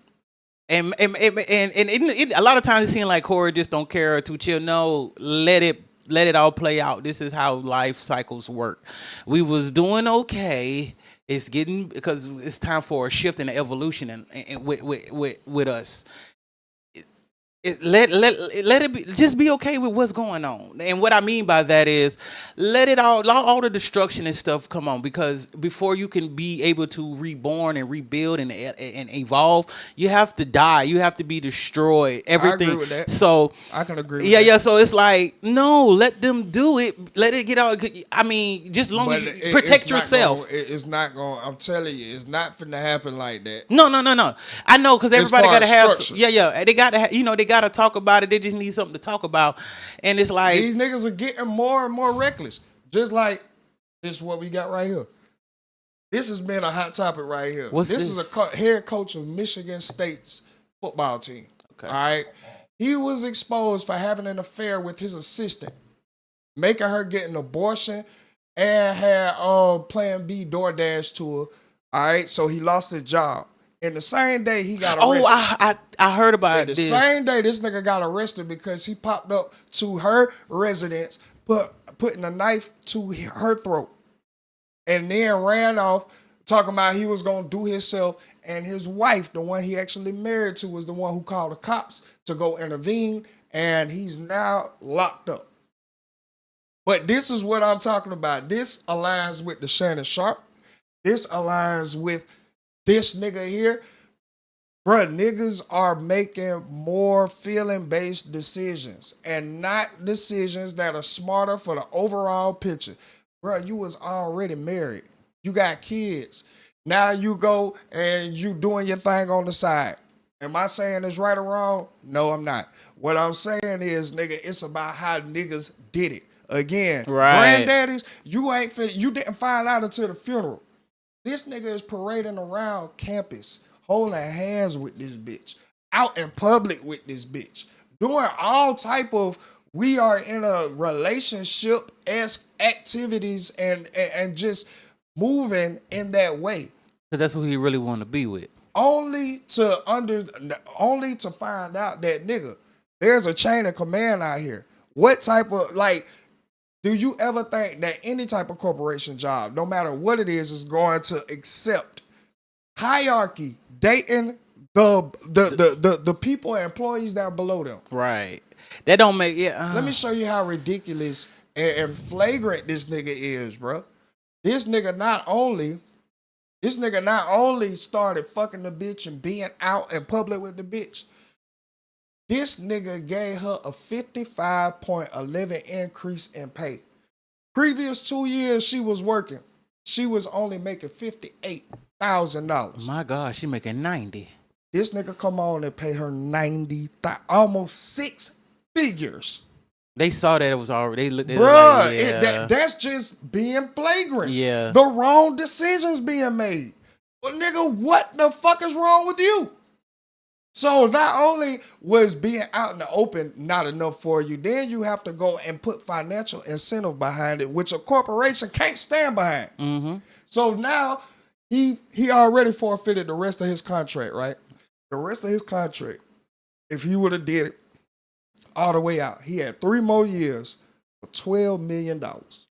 a lot of times it seems like Corey just don't care or too chill. No, let it all play out. This is how life cycles work. We was doing okay. It's getting, because it's time for a shift and an evolution and with us. Let it be. Just be okay with what's going on. And what I mean by that is, let it all the destruction and stuff come on. Because before you can be able to reborn and rebuild and evolve, you have to die. You have to be destroyed. Everything. I agree with that. So I can agree with yeah, that. yeah. So it's like, no, let them do it. Let it get out. I mean, just long as you protect yourself. It's not going. I'm telling you, it's not finna happen like that. No. I know, because everybody far got to as have. structure. Yeah. They got to. They got to talk about it. They just need something to talk about, and it's like These niggas are getting more and more reckless. Just like this is what we got right here. This has been a hot topic right here. What's this this? is a head coach of Michigan State's football team. Okay. All right. He was exposed for having an affair with his assistant, making her get an abortion, and had Plan B DoorDash tour. All right. So he lost his job. And the same day he got arrested. Oh, I heard about And the this. same day this nigga got arrested because he popped up to her residence, putting a knife to her throat, and then ran off talking about he was gonna do himself. And his wife, the one he actually married to, was the one who called the cops to go intervene, and he's now locked up. But this is what I'm talking about. This aligns with the Shannon Sharp. This aligns with this nigga here. Bruh, niggas are making more feeling-based decisions and not decisions that are smarter for the overall picture. Bruh, you was already married. You got kids. Now you go and you doing your thing on the side. Am I saying it's right or wrong? No, I'm not. What I'm saying is, nigga, it's about how niggas did it. Again, Right. granddaddies, you didn't find out until the funeral. This nigga is parading around campus, holding hands with this bitch, out in public with this bitch, doing all type of we are in a relationship-esque activities and just moving in that way. Because that's who he really want to be with. Only to find out that, nigga, there's a chain of command out here. What type of, like, do you ever think that any type of corporation job, no matter what it is going to accept hierarchy, dating the people and employees that are below them? Right. That don't make Let me show you how ridiculous and flagrant this nigga is, bro. This nigga not only started fucking the bitch and being out in public with the bitch. This nigga gave her a 55.11 increase in pay. Previous 2 years she was working, she was only making $58,000. My God, she making 90. This nigga come on and pay her 90,000, almost 6 figures. They saw that it was already. They looked at Bruh, it like, yeah. that's just being flagrant. Yeah. The wrong decisions being made. Well, nigga, what the fuck is wrong with you? So not only was being out in the open not enough for you, then you have to go and put financial incentive behind it, which a corporation can't stand behind. Mm-hmm. So now he already forfeited the rest of his contract, right? The rest of his contract, if he would have did it all the way out, he had 3 more years for $12 million.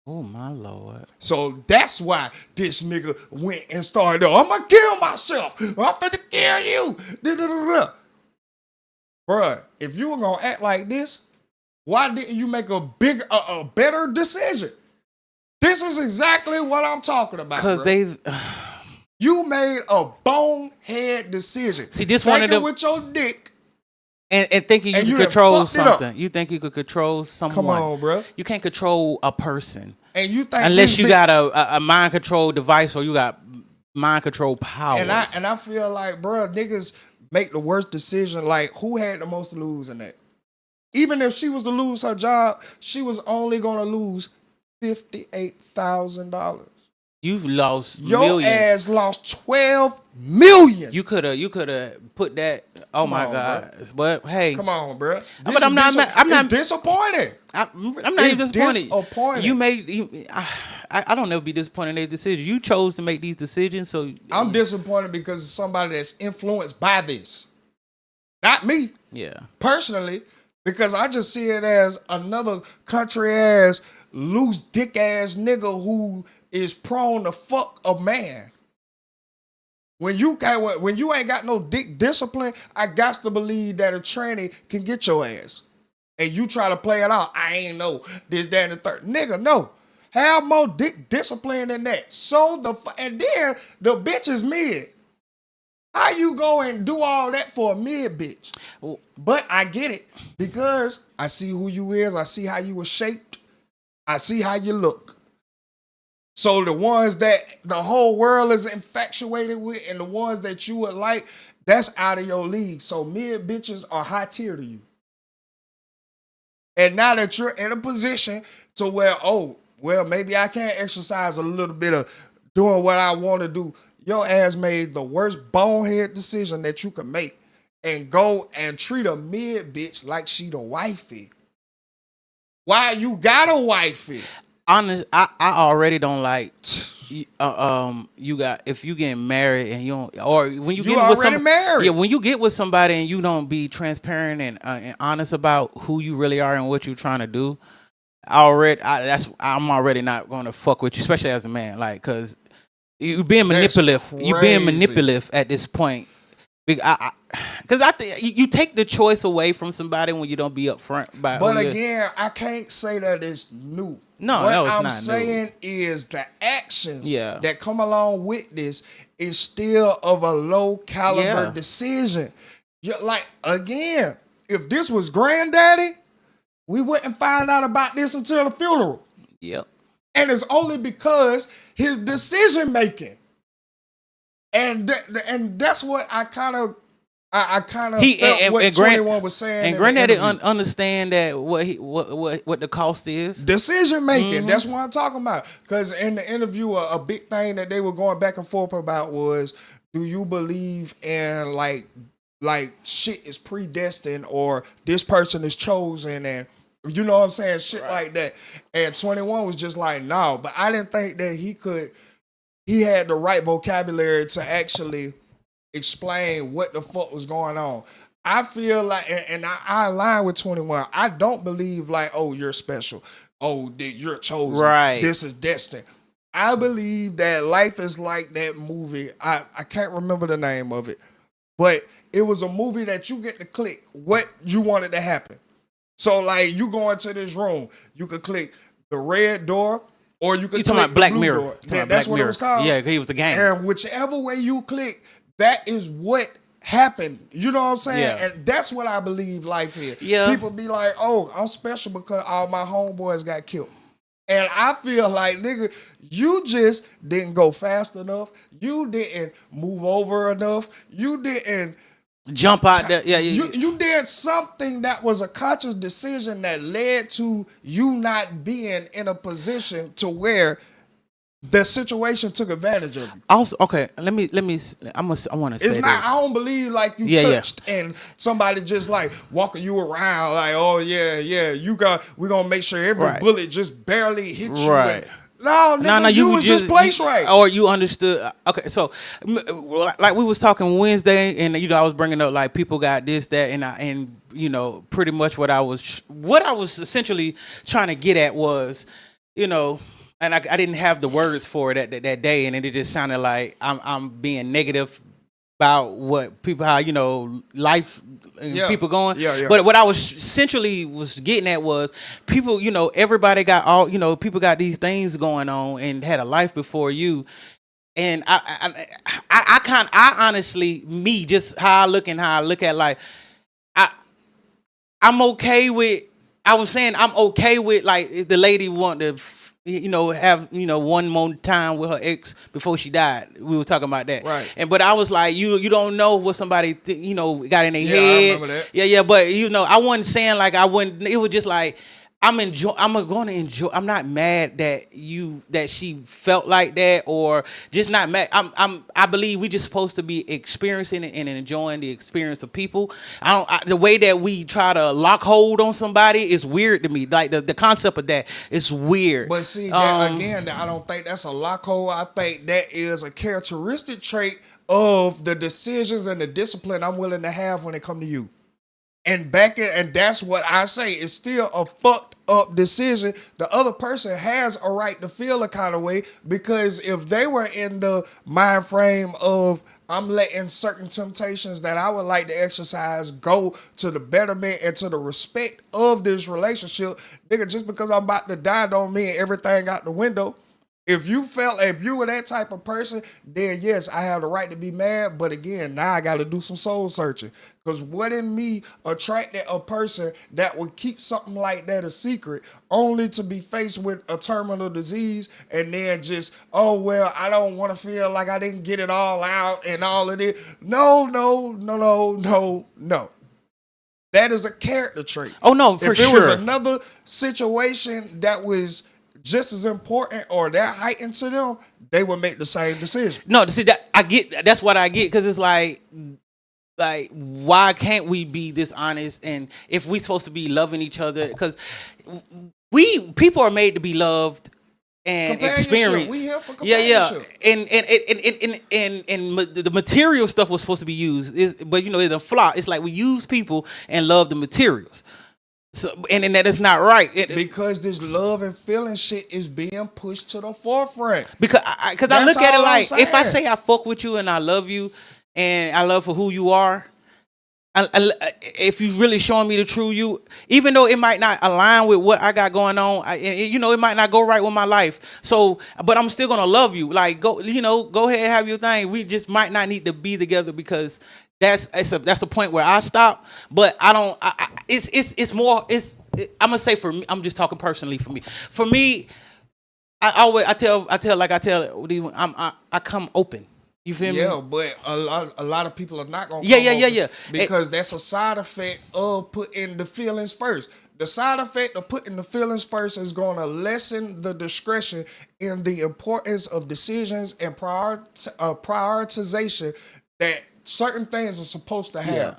Oh, my Lord. So that's why this nigga went and started, I'm going to kill myself. I'm finna kill you. Da-da-da-da. Bruh, if you were going to act like this, why didn't you make a better decision? This is exactly what I'm talking about. Because you made a bonehead decision. See, this one of them with your dick. And thinking you can control something. You think you could control someone. Come on, bro. You can't control a person. And you think unless you got a mind control device or you got mind control powers. And I feel like, bro, niggas make the worst decision. Like, who had the most to lose in that? Even if she was to lose her job, she was only gonna lose $58,000. You've lost Your millions. ass lost $12 million. You could have put that. Oh Come my on, God! But hey, come on, bro. But I'm not disappointed. I'm not even disappointed. Disappointed. You made. I don't ever be disappointed in their decision. You chose to make these decisions, so I'm disappointed because it's somebody that's influenced by this, not me. Yeah. Personally, because I just see it as another country ass, loose dick ass nigga who is prone to fuck a man. When you ain't got no dick discipline, I got to believe that a tranny can get your ass. And you try to play it out. I ain't know this, that, and the third. Nigga, no. Have more dick discipline than that. And then the bitch is mid. How you go and do all that for a mid bitch? But I get it because I see who you is. I see how you were shaped. I see how you look. So the ones that the whole world is infatuated with and the ones that you would like, that's out of your league. So mid bitches are high tier to you. And now that you're in a position to where, maybe I can exercise a little bit of doing what I want to do. Your ass made the worst bonehead decision that you could make and go and treat a mid bitch like she the wifey. Why you got a wifey? Honest, I already don't like you got if you getting married and you don't, or when you get with somebody married. Yeah, when you get with somebody and you don't be transparent and honest about who you really are and what you're trying to do. I'm already not going to fuck with you, especially as a man, like because you being manipulative. You being manipulative at this point. Because I think you take the choice away from somebody when you don't be upfront about. But again, I can't say that it's new. No, what it's I'm not saying new. is the actions that come along with this is still of a low caliber decision. Like again, if this was granddaddy, we wouldn't find out about this until the funeral. Yep. And it's only because his decision making. And that's what I kind of felt what 21 was saying. And Granddaddy understand that what the cost is. Decision making. Mm-hmm. That's what I'm talking about. Because in the interview, a big thing that they were going back and forth about was, do you believe in like shit is predestined or this person is chosen and you know what I'm saying? Shit like that. And 21 was just like, no. But I didn't think that he had the right vocabulary to actually explain what the fuck was going on. I feel like, and I align with 21. I don't believe like, oh, you're special. Oh, you're chosen. Right. This is destined. I believe that life is like that movie. I can't remember the name of it, but it was a movie that you get to click what you wanted to happen. So like you go into this room, you could click the red door, or you could click about Black the blue Mirror. door. That's what it was called. Yeah, he was the game. And whichever way you click, that is what happened. You know what I'm saying? Yeah. And that's what I believe life is. Yeah. People be like, oh, I'm special because all my homeboys got killed. And I feel like, nigga, you just didn't go fast enough. You didn't move over enough. You didn't jump out there. Yeah. You did something that was a conscious decision that led to you not being in a position to where the situation took advantage of you. Also, okay, I want to say this. I don't believe like you touched and somebody just like walking you around like, oh yeah, we're gonna make sure every bullet just barely hits you. Right. No, you was just placed right. Or you understood. Okay, so like we was talking Wednesday, and I was bringing up like people got this, that, and pretty much what I was essentially trying to get at was, and I didn't have the words for it that day, and it just sounded like I'm being negative about what people, how life, people going. Yeah. But what I was essentially was getting at was people, everybody got all, people got these things going on and had a life before you. And I honestly, me, just how I look at life, I'm okay with. I was saying I'm okay with like if the lady want to have one more time with her ex before she died. We were talking about that, right? But I was like, you don't know what somebody got in their head. I remember that. Yeah. But I wasn't saying like I wouldn't. It was just like I'm going to enjoy. I'm not mad that she felt like that, or just not mad. I believe we just supposed to be experiencing it and enjoying the experience of people. The way that we try to lock hold on somebody is weird to me. Like the concept of that is weird. But see, again, I don't think that's a lock hold. I think that is a characteristic trait of the decisions and the discipline I'm willing to have when it come to you. And and that's what I say. It's still a fucked up decision. The other person has a right to feel a kind of way, because if they were in the mind frame of, I'm letting certain temptations that I would like to exercise go to the betterment and to the respect of this relationship, nigga, just because I'm about to die don't mean everything out the window. If you were that type of person, then yes, I have the right to be mad. But again, now I got to do some soul searching. Because what in me attracted a person that would keep something like that a secret, only to be faced with a terminal disease and then just, oh, well, I don't want to feel like I didn't get it all out and all of it. No. That is a character trait. Oh, no, for sure. If it was another situation that was just as important or that heightened to them, they would make the same decision. No, see, that's what I get, because it's like, why can't we be this honest? And if we supposed to be loving each other, because people are made to be loved and experienced. We here for companionship. And the material stuff was supposed to be used, but it's a flaw. It's like we use people and love the materials. So, and that is not right. Because this love and feeling shit is being pushed to the forefront. Because I look at it like, if I say I fuck with you and I love you and I love for who you are, if you really showing me the true you, even though it might not align with what I got going on, it might not go right with my life. So, but I'm still gonna love you. Like, go ahead and have your thing. We just might not need to be together, because that's a point where I stop. But I don't. It's more. I'm gonna say for me. I'm just talking personally for me. For me, I tell I come open. You feel me? Yeah, but a lot of people are not gonna. Yeah. Because that's a side effect of putting the feelings first. The side effect of putting the feelings first is going to lessen the discretion in the importance of decisions and prioritization that certain things are supposed to have. Yeah.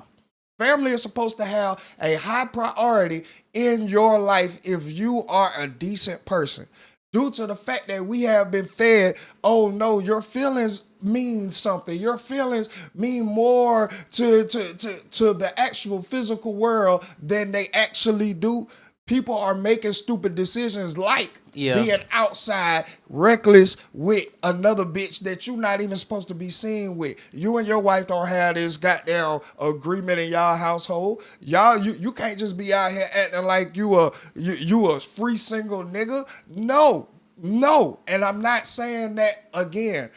Family is supposed to have a high priority in your life if you are a decent person. Due to the fact that we have been fed, oh no, your feelings mean something. Your feelings mean more to the actual physical world than they actually do. People are making stupid decisions like being outside reckless with another bitch that you're not even supposed to be seen with. You and your wife don't have this goddamn agreement in y'all household. You can't just be out here acting like you a free single nigga. No. And I'm not saying that again.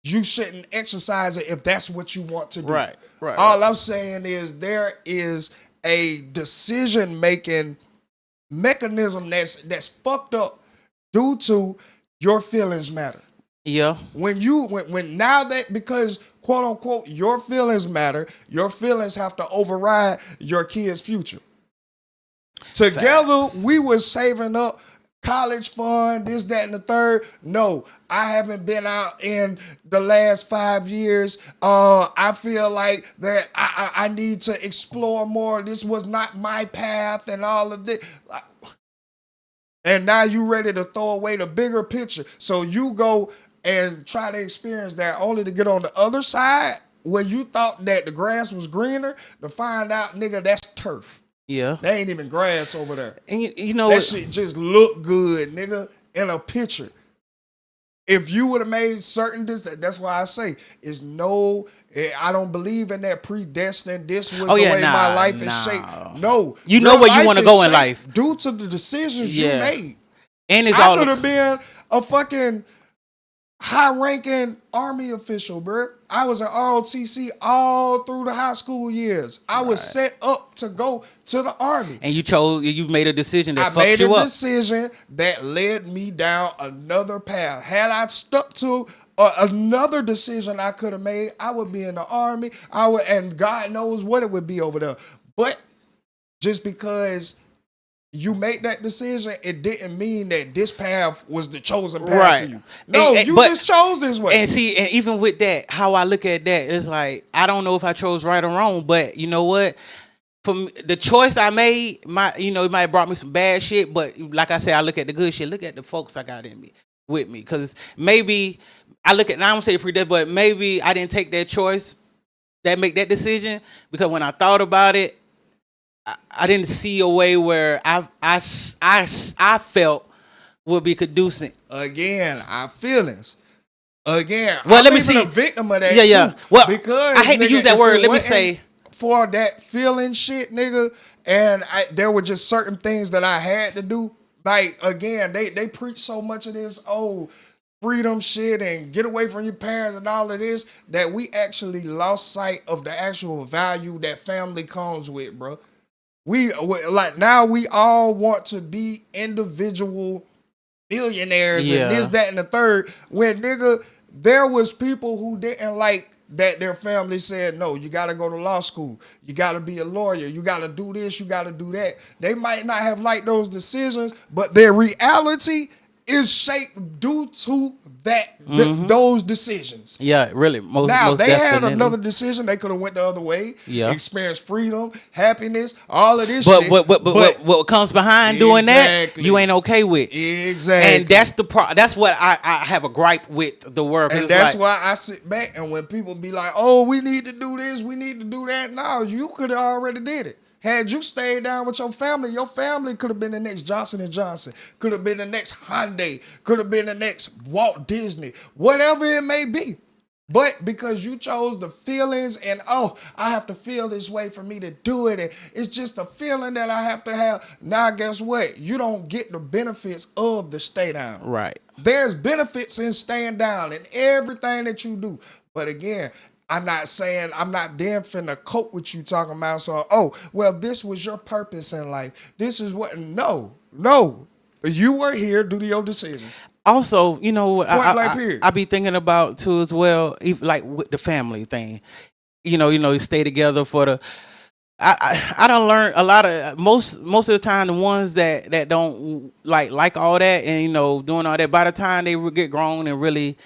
You shouldn't exercise it if that's what you want to do. Right. All I'm saying is there is a decision-making mechanism that's fucked up due to your feelings matter. Yeah. When now that, because quote unquote your feelings matter, your feelings have to override your kid's future. Together, we were saving up college fund, this, that, and the third. No, I haven't been out in the last 5 years. I feel like that I need to explore more. This was not my path and all of this. And now you ready to throw away the bigger picture. So you go and try to experience that only to get on the other side where you thought that the grass was greener to find out, nigga, that's turf. Yeah. They ain't even grass over there. And you know that shit just look good, nigga, in a picture. If you would have made certain that's why I say I don't believe in that predestined. This was the way my life is shaped. No. You know where you want to go in life. Due to the decisions you made. And I could have been a fucking high-ranking Army official, bro. I was an ROTC all through the high school years. I was set up to go to the Army. And you made a decision that fucked you up. I made a decision that led me down another path. Had I stuck to another decision I could have made, I would be in the Army. And God knows what it would be over there. But just because you make that decision, it didn't mean that this path was the chosen path for you. No, you just chose this way. And see, and even with that, how I look at that, it's like, I don't know if I chose right or wrong, but you know what? From the choice I made, it might have brought me some bad shit, but like I said, I look at the good shit. Look at the folks I got with me. Because maybe, I don't say predestined, but maybe I didn't take that choice, make that decision, because when I thought about it, I didn't see a way where I felt would be conducive. Again, our feelings. Again, Well, I'm let me even see. a victim of that Yeah. too. Well, Because I hate to nigga, use that if word. it Let me wasn't say. for that feeling shit, nigga, and there were just certain things that I had to do. Like again, they preach so much of this freedom shit and get away from your parents and all of this that we actually lost sight of the actual value that family comes with, bro. We like now we all want to be individual millionaires and this, Yeah. that, and the third. When nigga, there was people who didn't like that their family said, no, you gotta go to law school, you gotta be a lawyer, you gotta do this, you gotta do that. They might not have liked those decisions, but their reality is shaped due to those decisions. Yeah, really. Now Most they had definitely. another decision. They could have went the other way. Yeah. Experienced freedom, happiness, all of this But shit. what comes behind doing that, Exactly. you ain't okay with. Exactly. And that's that's what I have a gripe with the world. And it's that's like, why I sit back and when people be like, oh, we need to do this, we need to do that. No, you could have already did it. Had you stayed down with your family could have been the next Johnson & Johnson, could have been the next Hyundai, could have been the next Walt Disney, whatever it may be. But because you chose the feelings and, oh, I have to feel this way for me to do it. And it's just a feeling that I have to have. Now, guess what? You don't get the benefits of the stay down. right. There's benefits in staying down in everything that you do. But again, I'm not then finna cope with you talking about, so, oh, well, this was your purpose in life. This is what, no. You were here, do your decision. Also, you know, Period. I be thinking about too as well, even like with the family thing. You know, you stay together for the. I don't learn a lot of most of the time the ones that don't like all that and doing all that, by the time they get grown and really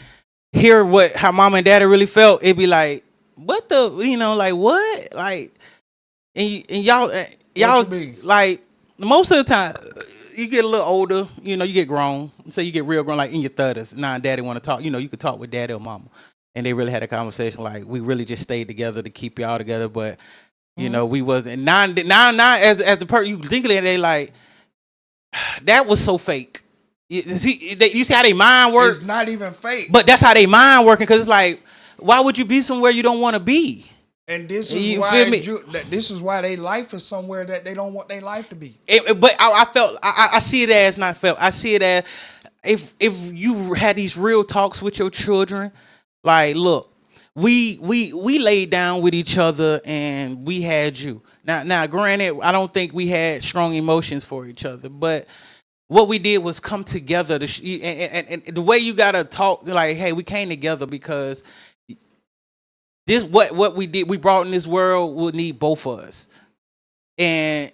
hear how mom and daddy really felt, it'd be like, what the like what like and y'all you mean? like most of the time you get a little older, you get grown, so you get real grown, like in your 30s. Now daddy want to talk, you could talk with daddy or mama, and they really had a conversation like, we really just stayed together to keep y'all together, but we wasn't. Now as the person you think of it, they like, that was so fake. You see how they mind work? It's not even fake. But that's how they mind working, because it's like, why would you be somewhere you don't want to be? And this is why their life is somewhere that they don't want their life to be. But I see it as not felt. I see it as if you had these real talks with your children, like, look, we laid down with each other and we had you. Now, granted, I don't think we had strong emotions for each other, but what we did was come together and the way you gotta talk, like, hey, we came together because this what we did, we brought in this world will need both of us. And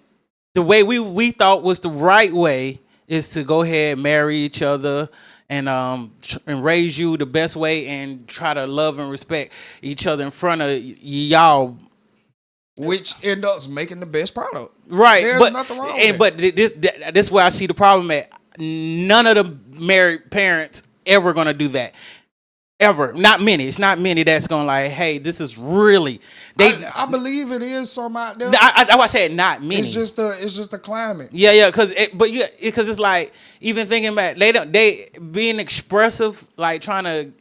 the way we thought was the right way is to go ahead and marry each other and raise you the best way and try to love and respect each other in front of y'all. Which ends up making the best product. Right. There's nothing wrong with but this is where I see the problem at. None of the married parents ever going to do that. Ever. Not many. It's not many that's going to like, hey, this is really. I believe it is some out there. I said not many. It's just the climate. Yeah, because it's like, even thinking about, they being expressive, like trying to,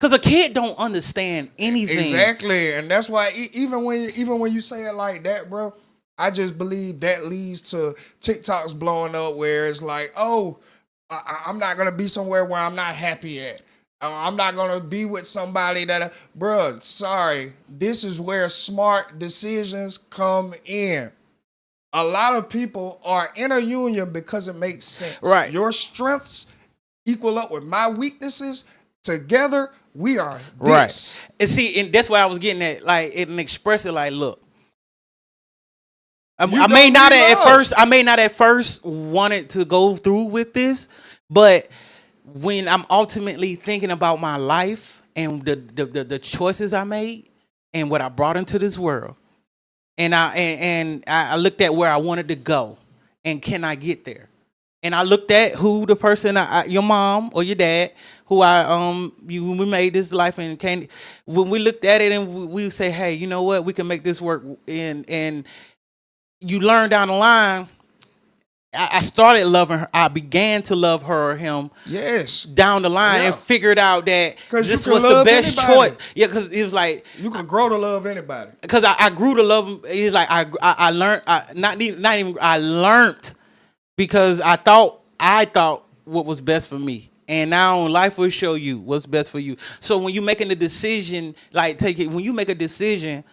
because a kid don't understand anything. Exactly, and that's why even when you say it like that, bro, I just believe that leads to TikToks blowing up, where it's like, oh, I'm not gonna be somewhere where I'm not happy at. I'm not gonna be with somebody that, bro. Sorry, this is where smart decisions come in. A lot of people are in a union because it makes sense. Right. Your strengths equal up with my weaknesses. Together, we are this. Right. And see, and that's what I was getting at. Like, and express it like, look, I may not at first wanted to go through with this, but when I'm ultimately thinking about my life and the choices I made and what I brought into this world, and I looked at where I wanted to go and can I get there? And I looked at who the person, your mom or your dad, who we made this life and came. When we looked at it and we say, hey, you know what, we can make this work. And you learn down the line. I started loving her. I began to love her or him. Yes. Down the line, Yeah. and figured out that 'Cause you this can was the love best anybody. choice. Yeah, because it was like You can grow to love anybody. because I grew to love him. He's like I learned. Not even I learned because I thought what was best for me. And now life will show you what's best for you. So when you're making a decision, like when you make a decision,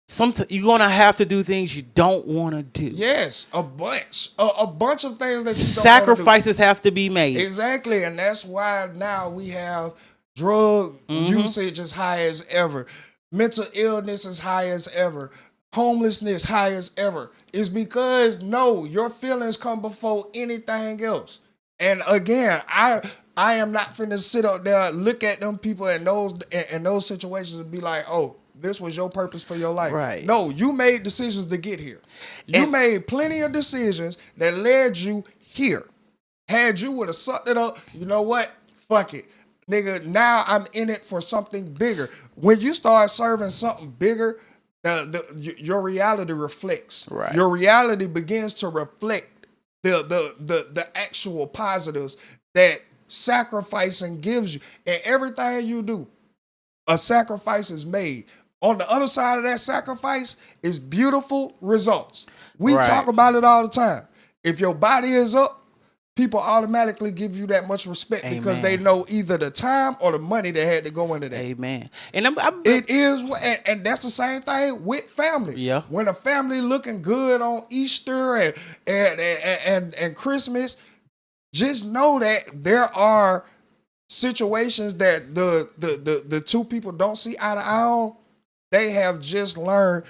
sometimes you're gonna have to do things you don't want to do. Yes, a bunch of things that you Sacrifices have to be made. don't exactly, and that's why now we have drug usage as high as ever, mental illness as high as ever, homelessness high as ever. Is because no, your feelings come before anything else. And again, I am not finna sit up there, look at them people in those situations and be like, oh, this was your purpose for your life. Right. No, you made decisions to get here. You made plenty of decisions that led you here. Had you would have sucked it up, you know what? Fuck it. Nigga, now I'm in it for something bigger. When you start serving something bigger, your reality reflects. Right. Your reality begins to reflect the actual positives that sacrificing gives you. And everything you do, a sacrifice is made. On the other side of that sacrifice is beautiful results. We Right. talk about it all the time. If your body is up, people automatically give you that much respect because Amen. they know either the time or the money that had to go into that. Amen. And It is, and that's the same thing with family. Yeah. When a family looking good on Easter and Christmas, just know that there are situations that the two people don't see eye to eye on. They have just learned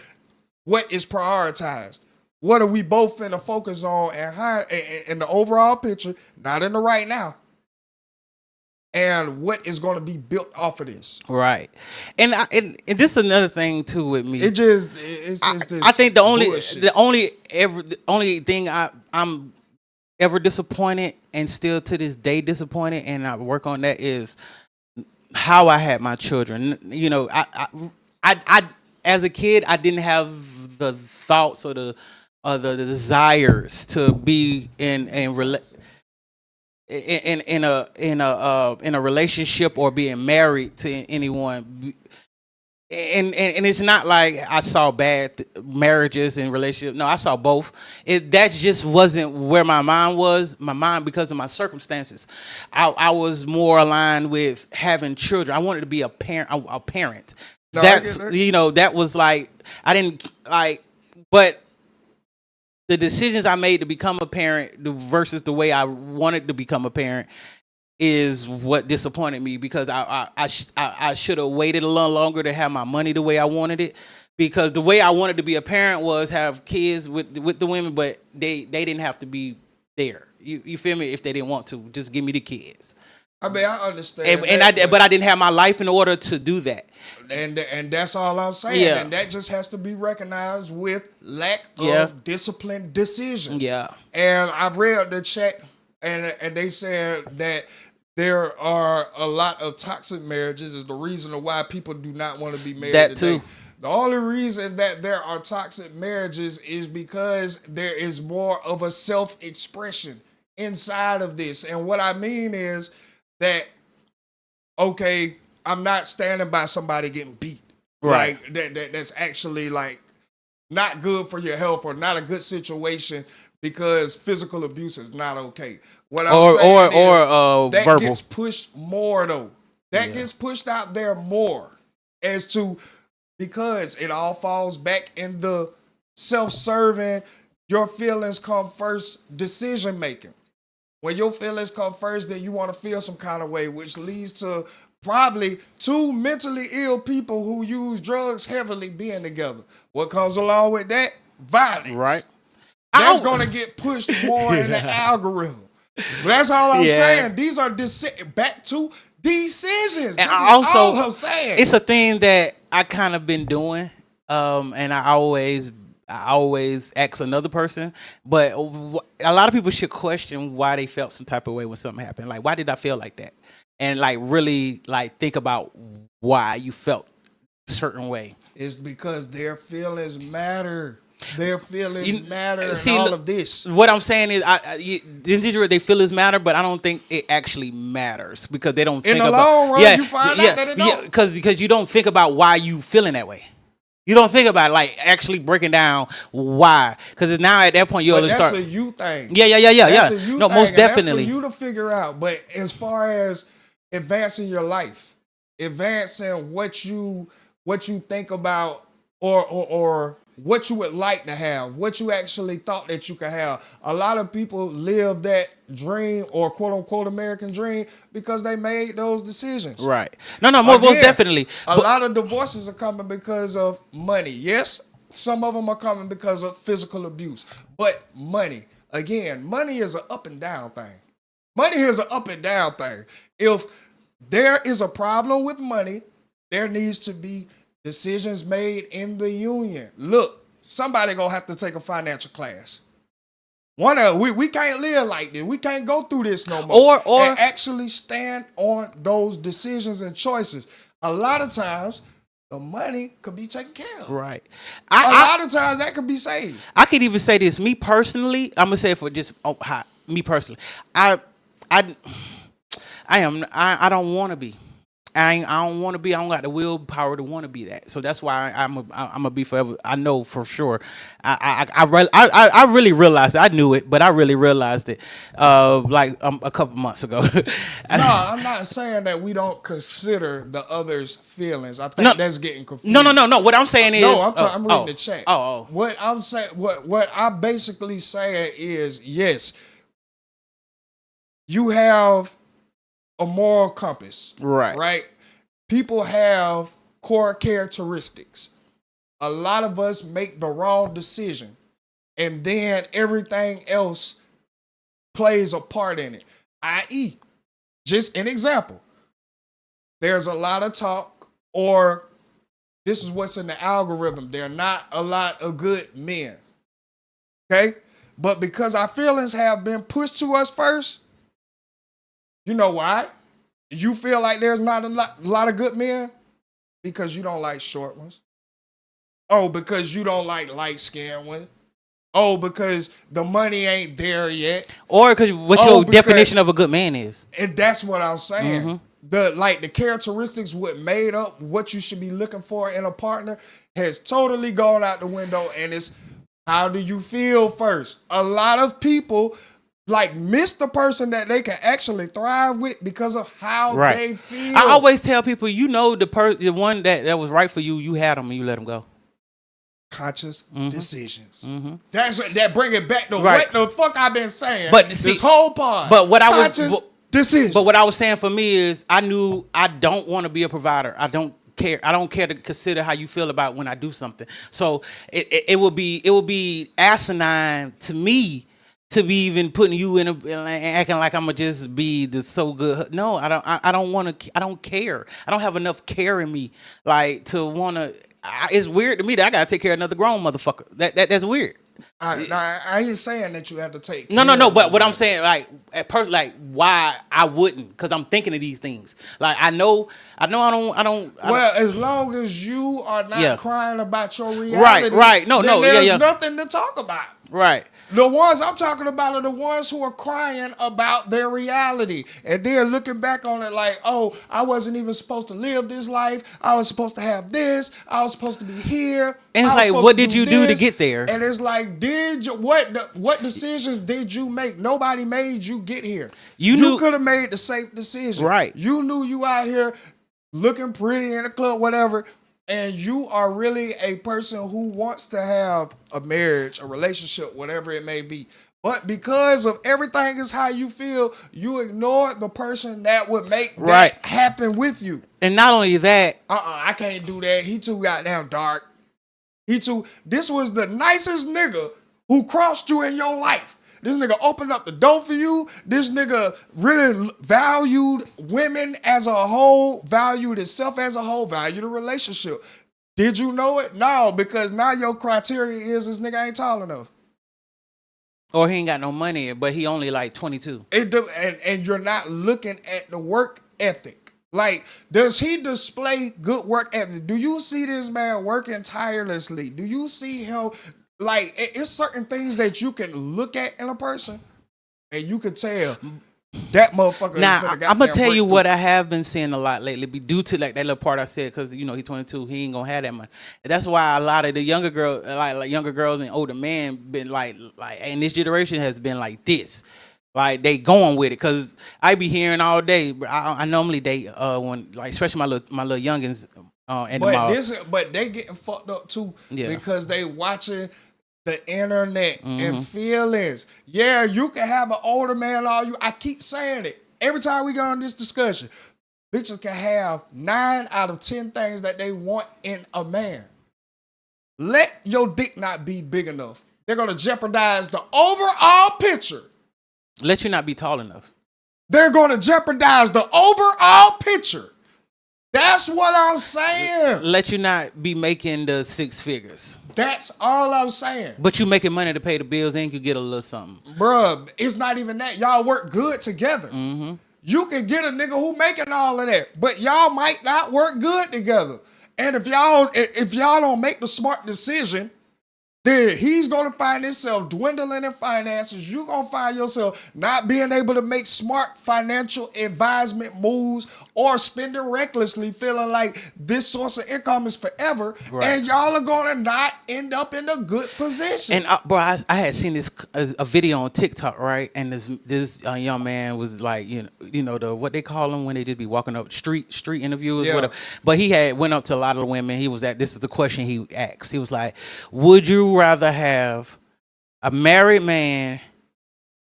what is prioritized. What are we both finna focus on and how in the overall picture, not in the right now. And what is going to be built off of this? right. And this is another thing too with me. It's just this I think the bullshit. only thing I'm ever disappointed and still to this day disappointed, and I work on that, is how I had my children. You know, I as a kid I didn't have the thoughts or the desires to be in a relationship or being married to anyone. And it's not like I saw bad marriages and relationships. No, I saw both. That just wasn't where my mind was. My mind, because of my circumstances, I was more aligned with having children. I wanted to be a parent. No, I That's get that. that was like I didn't like, but the decisions I made to become a parent versus the way I wanted to become a parent is what disappointed me, because I should have waited a little longer to have my money the way I wanted it, because the way I wanted to be a parent was have kids with the women, but they didn't have to be there. You feel me? If they didn't want to, just give me the kids. I mean, I understand. But I didn't have my life in order to do that. And that's all I'm saying. Yeah. And that just has to be recognized with lack Yeah. of disciplined decisions. Yeah. And I've read the chat, and they said that there are a lot of toxic marriages is the reason why people do not want to be married That today. too. The only reason that there are toxic marriages is because there is more of a self-expression inside of this. And what I mean is that, okay, I'm not standing by somebody getting beat. Right. Like that's actually like not good for your health or not a good situation, because physical abuse is not okay. What I'm saying is that verbal. gets pushed more though. That gets pushed out there more as to, because it all falls back in the self-serving, your feelings come first decision making. When your feelings come first, then you want to feel some kind of way, which leads to probably two mentally ill people who use drugs heavily being together. What comes along with that? Violence. Right. That's going to get pushed more in the algorithm. That's all I'm Yeah. saying. These are back to decisions. And This I is also, all I'm saying. it's a thing that I kind of been doing, and I always ask another person, but a lot of people should question why they felt some type of way when something happened. Like, why did I feel like that? And like really like think about why you felt a certain way. It's because their feelings matter. their feelings matter and see, all of this. What I'm saying is, they feelings matter, but I don't think it actually matters because they don't think In the about. long run, you find out that it don't. Because you don't think about why you feeling that way. You don't think about like actually breaking down why, because now at that point you'll But start. that's a you thing. Yeah. That's a you No, thing, most and definitely. That's for you to figure out. But as far as advancing your life, advancing what you think about, or what you would like to have, what you actually thought that you could have. A lot of people live that dream or quote unquote American dream because they made those decisions. Right. No, most definitely. A lot of divorces are coming because of money. Yes, some of them are coming because of physical abuse. But money, again, money is an up and down thing. Money is an up and down thing. If there is a problem with money, there needs to be decisions made in the union. Look, somebody gonna have to take a financial class. We can't live like this. We can't go through this no more. Or and actually stand on those decisions and choices. A lot of times, the money could be taken care of. Right. A lot of times that could be saved. I could even say this. Me personally, I'm gonna say it for just me personally. I don't want to be. I don't want to be. I don't got the willpower to want to be that. So that's why I'm gonna be forever. I know for sure. I really realized it. I knew it, but I really realized it like a couple months ago. No, I'm not saying that we don't consider the other's feelings. I think that's getting confused. No. What I'm saying is, I'm reading the chat. Oh. What I'm saying, what I basically saying is, yes, you have a moral compass. Right? People have core characteristics. A lot of us make the wrong decision, and then everything else plays a part in it. I.e., just an example. There's a lot of talk, or this is what's in the algorithm. There are not a lot of good men. Okay? But because our feelings have been pushed to us first, you know why? You feel like there's not a lot of good men? Because you don't like short ones. Oh, because you don't like light-skinned ones. Oh, because the money ain't there yet. Or because your definition of a good man is. And that's what I'm saying. The characteristics what made up what you should be looking for in a partner has totally gone out the window, and it's how do you feel first? A lot of people miss the person that they can actually thrive with because of how they feel. I always tell people, the one that was right for you, you had them and you let them go. Conscious decisions. That bring it back to what the fuck I've been saying. But this whole part. But what decisions. But what I was saying for me is, I knew I don't want to be a provider. I don't care. I don't care to consider how you feel about when I do something. So it will be asinine to me to be even putting you in acting like I'm gonna just be the so good. No, I don't want to. I don't care. I don't have enough care in me to want to. It's weird to me that I gotta take care of another grown motherfucker. That's weird. I ain't saying that you have to take care No. But what I'm saying, why I wouldn't, because I'm thinking of these things. I know. I don't. Well, as long as you are not crying about your reality, right. No. There's nothing to talk about. Right. The ones I'm talking about are the ones who are crying about their reality. And they're looking back on it like, oh, I wasn't even supposed to live this life. I was supposed to have this. I was supposed to be here. And it's like, what did you do to get there? And it's like, what decisions did you make? Nobody made you get here. You could have made the safe decision. Right. You knew you out here looking pretty in the club, whatever. And you are really a person who wants to have a marriage, a relationship, whatever it may be. But because of everything is how you feel, you ignored the person that would make that happen with you. And not only that. I can't do that. He too goddamn dark. This was the nicest nigga who crossed you in your life. This nigga opened up the door for you. This nigga really valued women as a whole, valued himself as a whole, valued a relationship. Did you know it? No, because now your criteria is this nigga ain't tall enough. Or he ain't got no money, but he only 22. And you're not looking at the work ethic. Does he display good work ethic? Do you see this man working tirelessly? Do you see him like it's certain things that you can look at in a person, and you can tell that motherfucker. Now, I'm gonna tell you what I. I have been seeing a lot lately, be due to like that little part I said, because you know he's 22, he ain't gonna have that money. And that's why a lot of the younger girls, like younger girls and older men, been like, and this generation has been like this, like they going with it. Cause I be hearing all day. I normally date when like especially my little youngins. But they getting fucked up too because they watching the internet and feelings. Yeah, you can have an older man all you. I keep saying it every time we go on this discussion. Bitches can have 9 out of 10 things that they want in a man. Let your dick not be big enough. They're gonna jeopardize the overall picture. Let you not be tall enough. They're gonna jeopardize the overall picture. That's what I'm saying. Let you not be making the 6 figures. That's all I'm saying. But you making money to pay the bills and you get a little something. Bruh, it's not even that. Y'all work good together. Mm-hmm. You can get a nigga who making all of that, but y'all might not work good together. And if y'all don't make the smart decision, then he's going to find himself dwindling in finances. You're going to find yourself not being able to make smart financial advisement moves or spending recklessly, feeling like this source of income is forever. Right. And y'all are going to not end up in a good position. And bro, I had seen this a video on TikTok, right? And this young man was like, you know the what they call them when they just be walking up street interviewers, whatever. But he had went up to a lot of the women. He was this is the question he asked. He was like, would you rather have a married man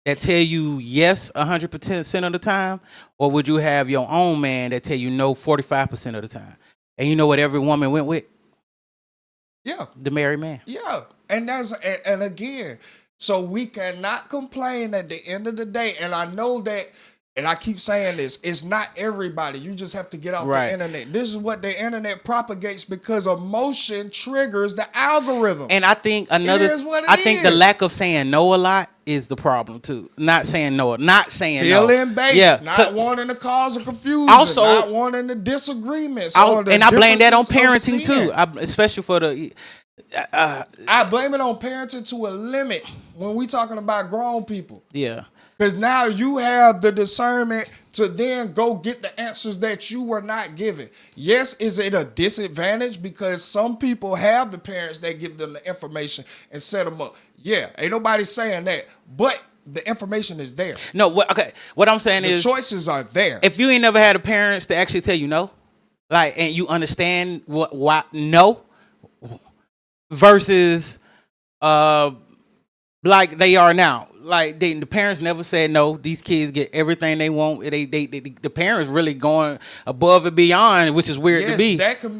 that tell you yes 100% of the time, or would you have your own man that tell you no 45% of the time? And you know what every woman went with? Yeah. The married man. Yeah. And again, so we cannot complain at the end of the day. And I know that, and I keep saying this, it's not everybody. You just have to get off the internet. This is what the internet propagates because emotion triggers the algorithm. And I think the lack of saying no a lot is the problem too. Not saying no. Feeling based, not wanting to cause a confusion, also, not wanting the disagreements. And I blame that on parenting too, especially for the... I blame it on parenting to a limit when we talking about grown people. Yeah. Because now you have the discernment to then go get the answers that you were not given. Yes, is it a disadvantage? Because some people have the parents that give them the information and set them up. Yeah, ain't nobody saying that. But the information is there. No, what I'm saying is... the choices are there. If you ain't never had a parents to actually tell you no, like, and you understand why no, versus like they are now. Like the parents never said no. These kids get everything they want. The parents really going above and beyond, which is weird to be. That can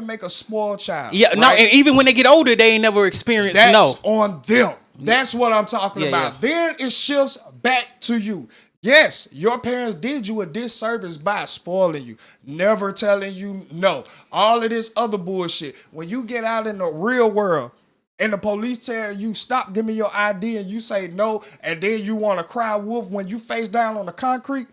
make a spoiled child. Yeah, right? No, and even when they get older, they ain't never experienced no. That's on them. That's what I'm talking about. Yeah. Then it shifts back to you. Yes, your parents did you a disservice by spoiling you, never telling you no. All of this other bullshit. When you get out in the real world, and the police tell you, stop, give me your ID, and you say no, and then you want to cry wolf when you face down on the concrete?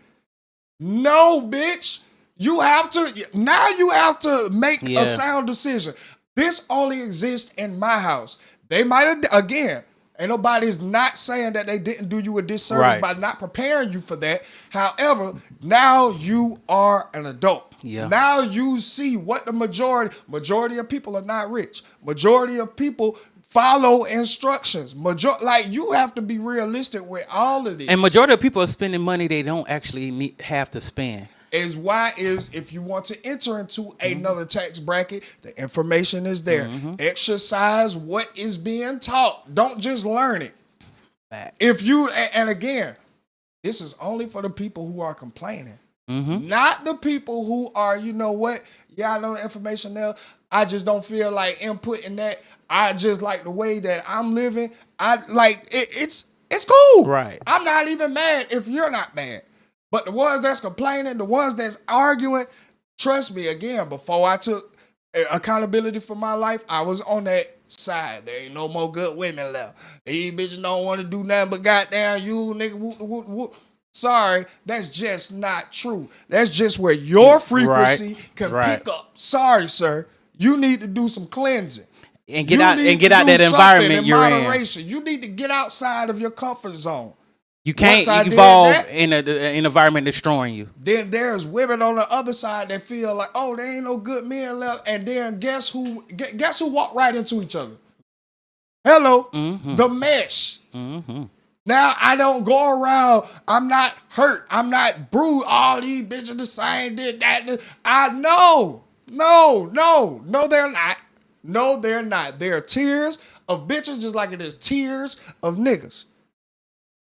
No, bitch. You have to make a sound decision. This only exists in my house. They might have, again, ain't nobody's not saying that they didn't do you a disservice by not preparing you for that. However, now you are an adult. Yeah. Now you see what the majority of people are not rich. Majority of people follow instructions. You have to be realistic with all of this. And majority of people are spending money they don't actually have to spend. If you want to enter into another tax bracket, the information is there. Mm-hmm. Exercise what is being taught. Don't just learn it. Facts. And again, this is only for the people who are complaining. Mm-hmm. Not the people who are, you know what? Yeah, I know the information there. I just don't feel like inputting that. I just like the way that I'm living. I like it's cool. Right. I'm not even mad if you're not mad. But the ones that's complaining, the ones that's arguing, trust me, again, before I took accountability for my life, I was on that side. There ain't no more good women left. These bitches don't want to do nothing but goddamn you, nigga, whoop, whoop, whoop. Sorry, that's just not true. That's just where your frequency can pick up. Sorry, sir. You need to do some cleansing. and get out that environment you're in. Moderation. You need to get outside of your comfort zone. You can't evolve in an environment destroying you. Then there's women on the other side that feel like, oh, there ain't no good men left. And then guess who walked right into each other? Hello, the mesh. Now I don't go around. I'm not hurt. I'm not bruised. All these bitches the same. Did that? I know. No, they're not. No, they're not. There are tears of bitches just like it is tears of niggas.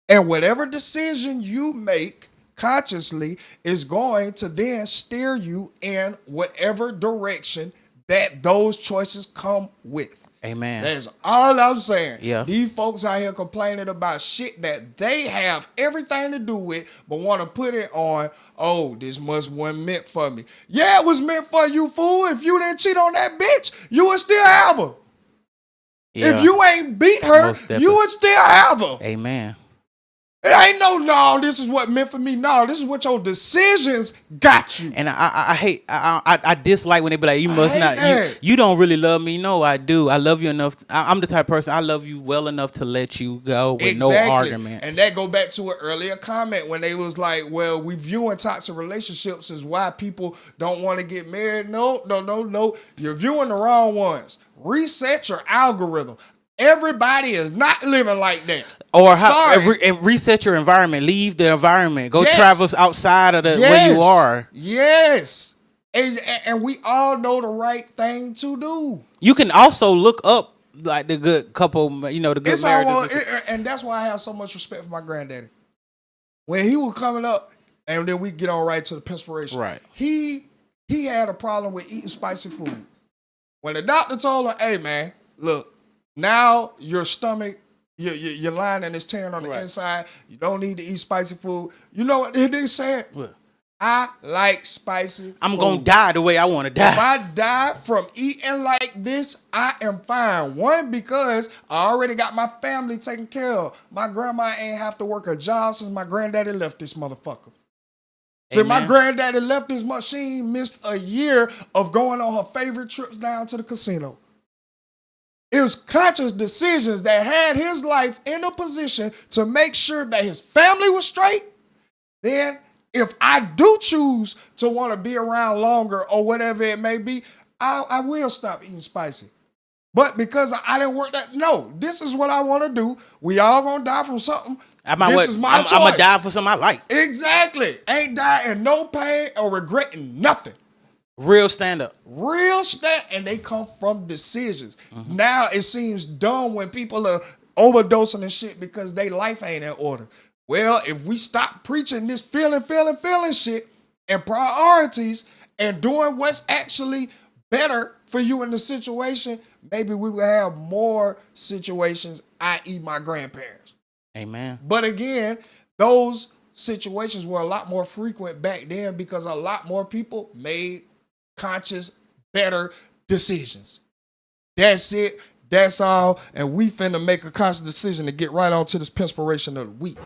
And whatever decision you make consciously is going to then steer you in whatever direction that those choices come with. Amen. That's all I'm saying. Yeah. These folks out here complaining about shit that they have everything to do with, but want to put it on, oh, this wasn't meant for me. Yeah, it was meant for you, fool. If you didn't cheat on that bitch, you would still have her. Yeah. If you ain't beat her, you would still have her. Amen. It ain't no, this is what meant for me. No, this is what your decisions got you. And I dislike when they be like, you must not, you don't really love me. No, I do. I love you enough. I'm the type of person, I love you well enough to let you go with no arguments. And that go back to an earlier comment when they was like, well, we viewing toxic relationships as why people don't want to get married. No. You're viewing the wrong ones. Reset your algorithm. Everybody is not living like that. Or reset your environment. Leave the environment. Go travel outside of where you are. Yes. And we all know the right thing to do. You can also look up like the good couple, the good marriages. And that's why I have so much respect for my granddaddy. When he was coming up, and then we get on right to the Pimpspiration. Right. He had a problem with eating spicy food. When the doctor told him, hey man, look, now your stomach, your lining is tearing on the inside. You don't need to eat spicy food. You know what they said? What? I like spicy food. I'm going to die the way I want to die. If I die from eating like this, I am fine. One, because I already got my family taken care of. My grandma ain't have to work a job since my granddaddy left this motherfucker. So my granddaddy left this month. She missed a year of going on her favorite trips down to the casino. It was conscious decisions that had his life in a position to make sure that his family was straight. Then, if I do choose to want to be around longer or whatever it may be, I will stop eating spicy. But because I didn't work that, no, this is what I want to do. We all gonna die from something. This is my choice. I'm gonna die for something I like. Exactly. Ain't dying in no pain or regretting nothing. Real stand-up. And they come from decisions. Mm-hmm. Now it seems dumb when people are overdosing and shit because their life ain't in order. Well, if we stop preaching this feeling shit and priorities and doing what's actually better for you in the situation, maybe we will have more situations, i.e. my grandparents. Amen. But again, those situations were a lot more frequent back then because a lot more people made conscious, better decisions. That's it. That's all. And we finna make a conscious decision to get right on to this Pimpspiration of the week.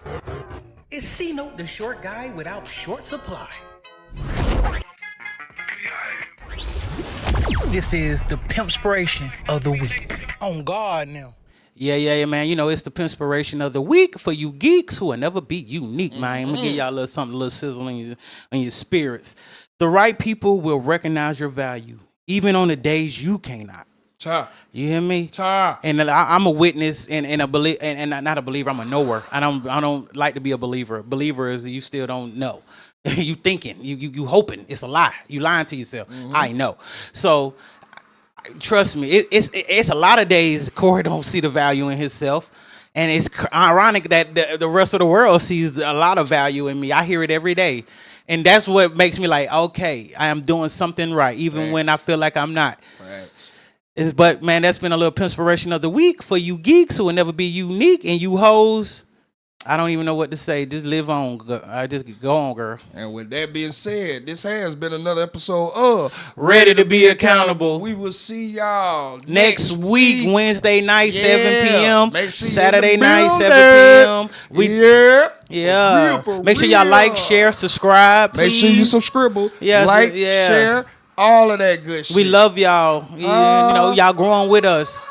Is C-Note the short guy without short supply? This is the Pimpspiration of the week. On guard now. Yeah, man. It's the Pimpspiration of the week for you geeks who will never be unique, man. I'm gonna give y'all a little sizzle in your spirits. The right people will recognize your value, even on the days you cannot. You hear me? And I'm a witness and a believer, and not a believer. I'm a knower. I don't like to be a believer. A believer is you still don't know. You thinking, you hoping. It's a lie. You lying to yourself. Mm-hmm. I know. So trust me, it's a lot of days Corey don't see the value in himself. And it's ironic that the rest of the world sees a lot of value in me. I hear it every day. And that's what makes me like, okay, I am doing something right, even when I feel like I'm not. But, man, that's been a little Pimpspiration of the week for you geeks who will never be unique. And you hoes, I don't even know what to say. Just live on. Just go on, girl. And with that being said, this has been another episode of Ready to Be Accountable. We will see y'all next week. Wednesday night, 7 p.m. Saturday night, 7 p.m. Yeah. Make sure y'all like, share, subscribe. Please. Make sure you subscribe. Yes, share, All of that good shit. We love y'all. Yeah, you know, y'all growing with us.